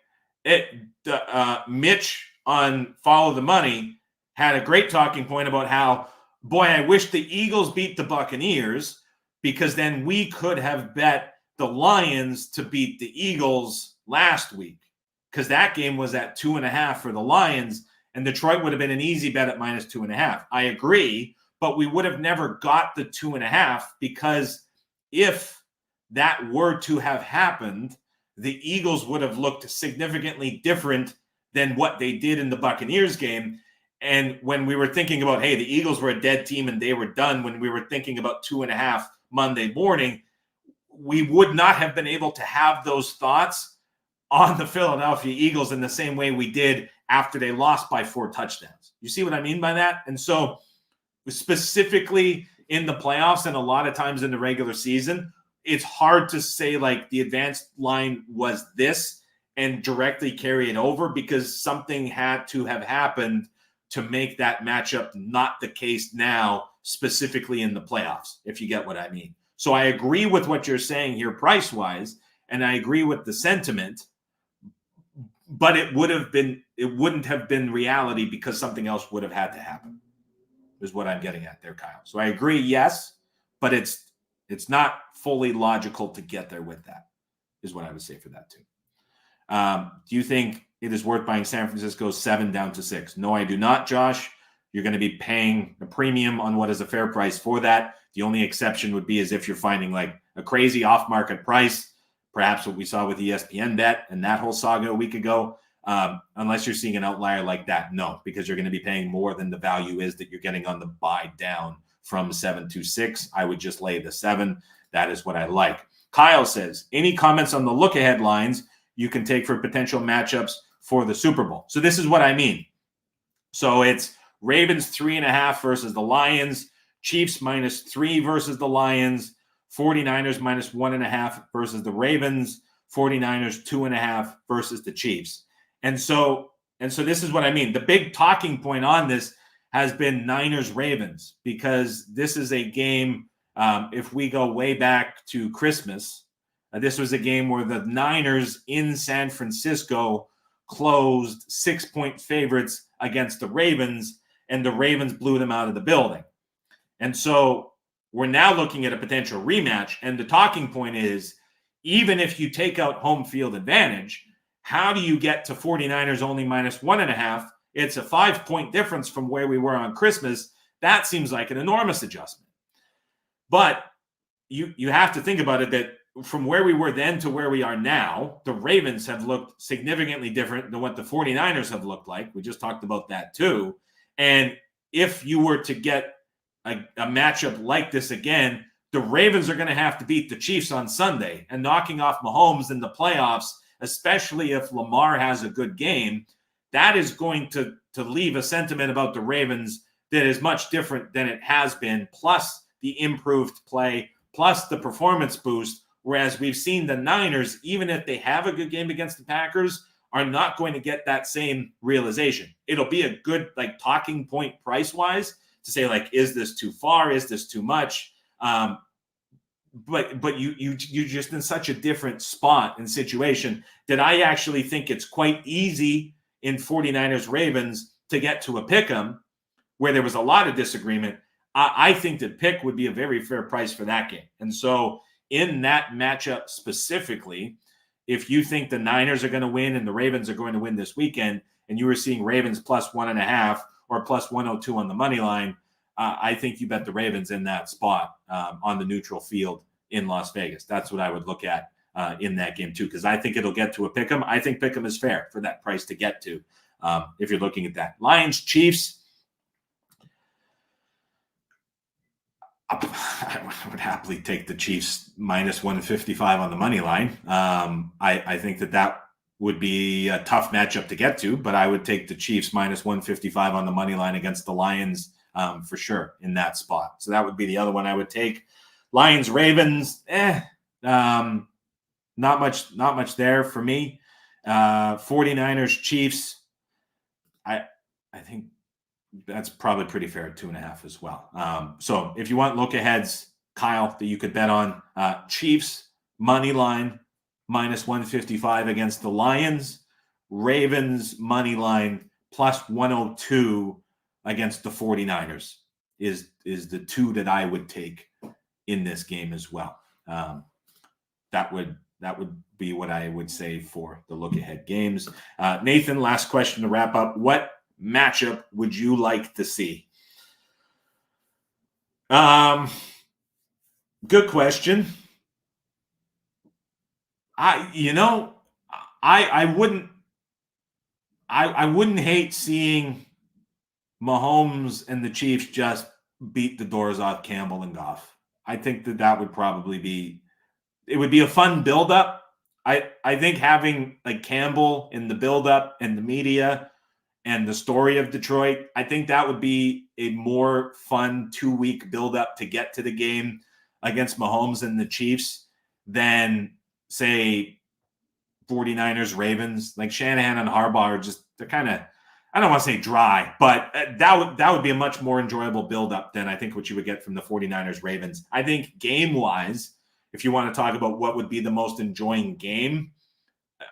Mitch on Follow the Money had a great talking point about how boy, I wish the Eagles beat the Buccaneers, because then we could have bet the Lions to beat the Eagles last week, because that game was at 2.5 for the Lions, and Detroit would have been an easy bet at -2.5. I agree, but we would have never got the 2.5, because if that were to have happened, the Eagles would have looked significantly different than what they did in the Buccaneers game. And when we were thinking about, hey, the Eagles were a dead team and they were done, when we were thinking about 2.5 Monday morning, we would not have been able to have those thoughts on the Philadelphia Eagles in the same way we did after they lost by 4 touchdowns. You see what I mean by that? And so specifically in the playoffs and a lot of times in the regular season, it's hard to say like the advanced line was this and directly carry it over, because something had to have happened to make that matchup not the case now, specifically in the playoffs, if you get what I mean. So I agree with what you're saying here price-wise, and I agree with the sentiment, but it wouldn't have been reality, because something else would have had to happen, is what I'm getting at there, Kyle. So I agree, yes, but it's not fully logical to get there with that, is what I would say for that too. Do you think it is worth buying San Francisco 7 down to 6? No, I do not, Josh. You're going to be paying a premium on what is a fair price for that. The only exception would be as if you're finding like a crazy off-market price, perhaps what we saw with ESPN Bet and that whole saga a week ago. Unless you're seeing an outlier like that, no, because you're going to be paying more than the value is that you're getting on the buy down from 7 to 6. I would just lay the 7. That is what I like. Kyle says, any comments on the look-ahead lines you can take for potential matchups for the Super Bowl? So this is what I mean. So it's Ravens 3.5 versus the Lions, Chiefs -3 versus the Lions, 49ers -1.5 versus the Ravens, 49ers 2.5 versus the Chiefs. And so this is what I mean. The big talking point on this has been Niners-Ravens, because this is a game, if we go way back to Christmas, this was a game where the Niners in San Francisco closed 6-point favorites against the Ravens, and the Ravens blew them out of the building. And so we're now looking at a potential rematch, and the talking point is, even if you take out home field advantage, how do you get to 49ers only -1.5? It's a 5-point difference from where we were on Christmas. That seems like an enormous adjustment. But you have to think about it, that from where we were then to where we are now, the Ravens have looked significantly different than what the 49ers have looked like. We just talked about that too. And if you were to get a matchup like this again, the Ravens are going to have to beat the Chiefs on Sunday, and knocking off Mahomes in the playoffs, especially if Lamar has a good game, that is going to leave a sentiment about the Ravens that is much different than it has been, plus the improved play, plus the performance boost. Whereas we've seen the Niners, even if they have a good game against the Packers, are not going to get that same realization. It'll be a good like talking point price-wise to say, like, is this too far? Is this too much? But you just in such a different spot and situation that I actually think it's quite easy in 49ers Ravens to get to a pick 'em, where there was a lot of disagreement. I think that pick would be a very fair price for that game. And so in that matchup specifically, if you think the Niners are going to win and the Ravens are going to win this weekend, and you were seeing Ravens +1.5 or +102 on the money line, I think you bet the Ravens in that spot on the neutral field in Las Vegas. That's what I would look at in that game too, because I think it'll get to a pick 'em. I think pick 'em is fair for that price to get to if you're looking at that. Lions, Chiefs. I would happily take the Chiefs -155 on the money line. I think that would be a tough matchup to get to, but I would take the Chiefs -155 on the money line against the Lions for sure in that spot. So that would be the other one I would take. Lions, Ravens, not much there for me. 49ers, Chiefs, I think that's probably pretty fair at 2.5 as well. So if you want look aheads, Kyle, that you could bet on, Chiefs money line -155 against the Lions, Ravens money line +102 against the 49ers. is the two that I would take in this game as well. That would be what I would say for the look ahead games. Nathan, last question to wrap up. What matchup would you like to see? Good question. I wouldn't hate seeing Mahomes and the Chiefs just beat the doors off Campbell and Goff. I think that would probably be, it would be a fun buildup. I think having like Campbell in the buildup and the media and the story of Detroit, I think that would be a more fun 2-week buildup to get to the game against Mahomes and the Chiefs than, say, 49ers, Ravens. Like Shanahan and Harbaugh are just, they're kind of, I don't want to say dry, but that would be a much more enjoyable buildup than I think what you would get from the 49ers, Ravens. I think game-wise, if you want to talk about what would be the most enjoying game,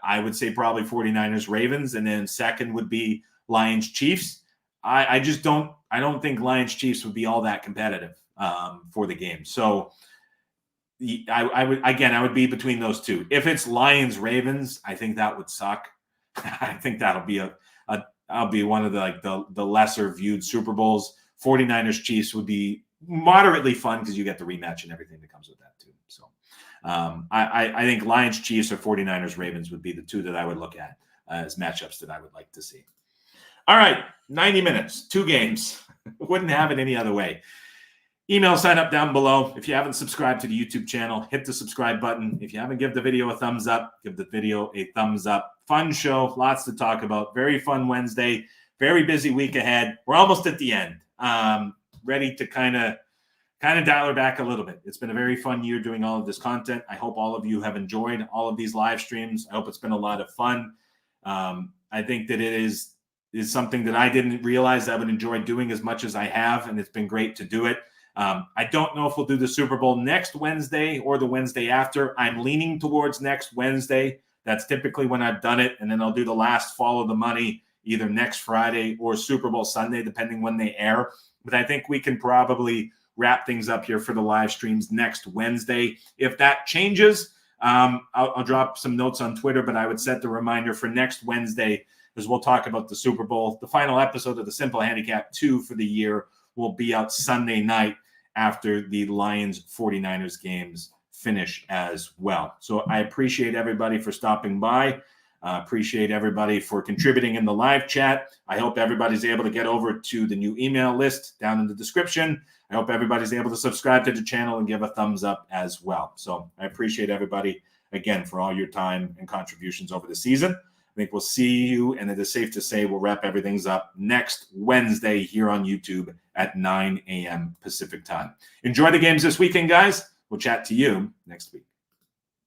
I would say probably 49ers, Ravens, and then second would be Lions, Chiefs. I don't think Lions, Chiefs would be all that competitive for the game. So I would be between those two. If it's Lions, Ravens, I think that would suck. I think that'll be one of the lesser viewed Super Bowls. 49ers, Chiefs would be moderately fun because you get the rematch and everything that comes with that too. So I think Lions, Chiefs, or 49ers, Ravens would be the two that I would look at as matchups that I would like to see. All right, 90 minutes, 2 games. Wouldn't have it any other way. Email sign up down below. If you haven't subscribed to the YouTube channel, hit the subscribe button. If you haven't given the video a thumbs up, give the video a thumbs up. Fun show, lots to talk about. Very fun Wednesday, very busy week ahead. We're almost at the end. Ready to kind of dial her back a little bit. It's been a very fun year doing all of this content. I hope all of you have enjoyed all of these live streams. I hope it's been a lot of fun. I think that it is something that I didn't realize I would enjoy doing as much as I have, and it's been great to do it. I don't know if we'll do the Super Bowl next Wednesday or the Wednesday after. I'm leaning towards next Wednesday. That's typically when I've done it, and then I'll do the last Follow the Money either next Friday or Super Bowl Sunday, depending when they air. But I think we can probably wrap things up here for the live streams next Wednesday. If that changes, I'll drop some notes on Twitter, but I would set the reminder for next Wednesday as we'll talk about the Super Bowl. The final episode of the Simple Handicap 2 for the year will be out Sunday night after the Lions 49ers games finish as well. So I appreciate everybody for stopping by. Appreciate everybody for contributing in the live chat. I hope everybody's able to get over to the new email list down in the description. I hope everybody's able to subscribe to the channel and give a thumbs up as well. So I appreciate everybody, again, for all your time and contributions over the season. I think we'll see you, and it is safe to say we'll wrap everything up next Wednesday here on YouTube at 9 a.m. Pacific time. Enjoy the games this weekend, guys. We'll chat to you next week.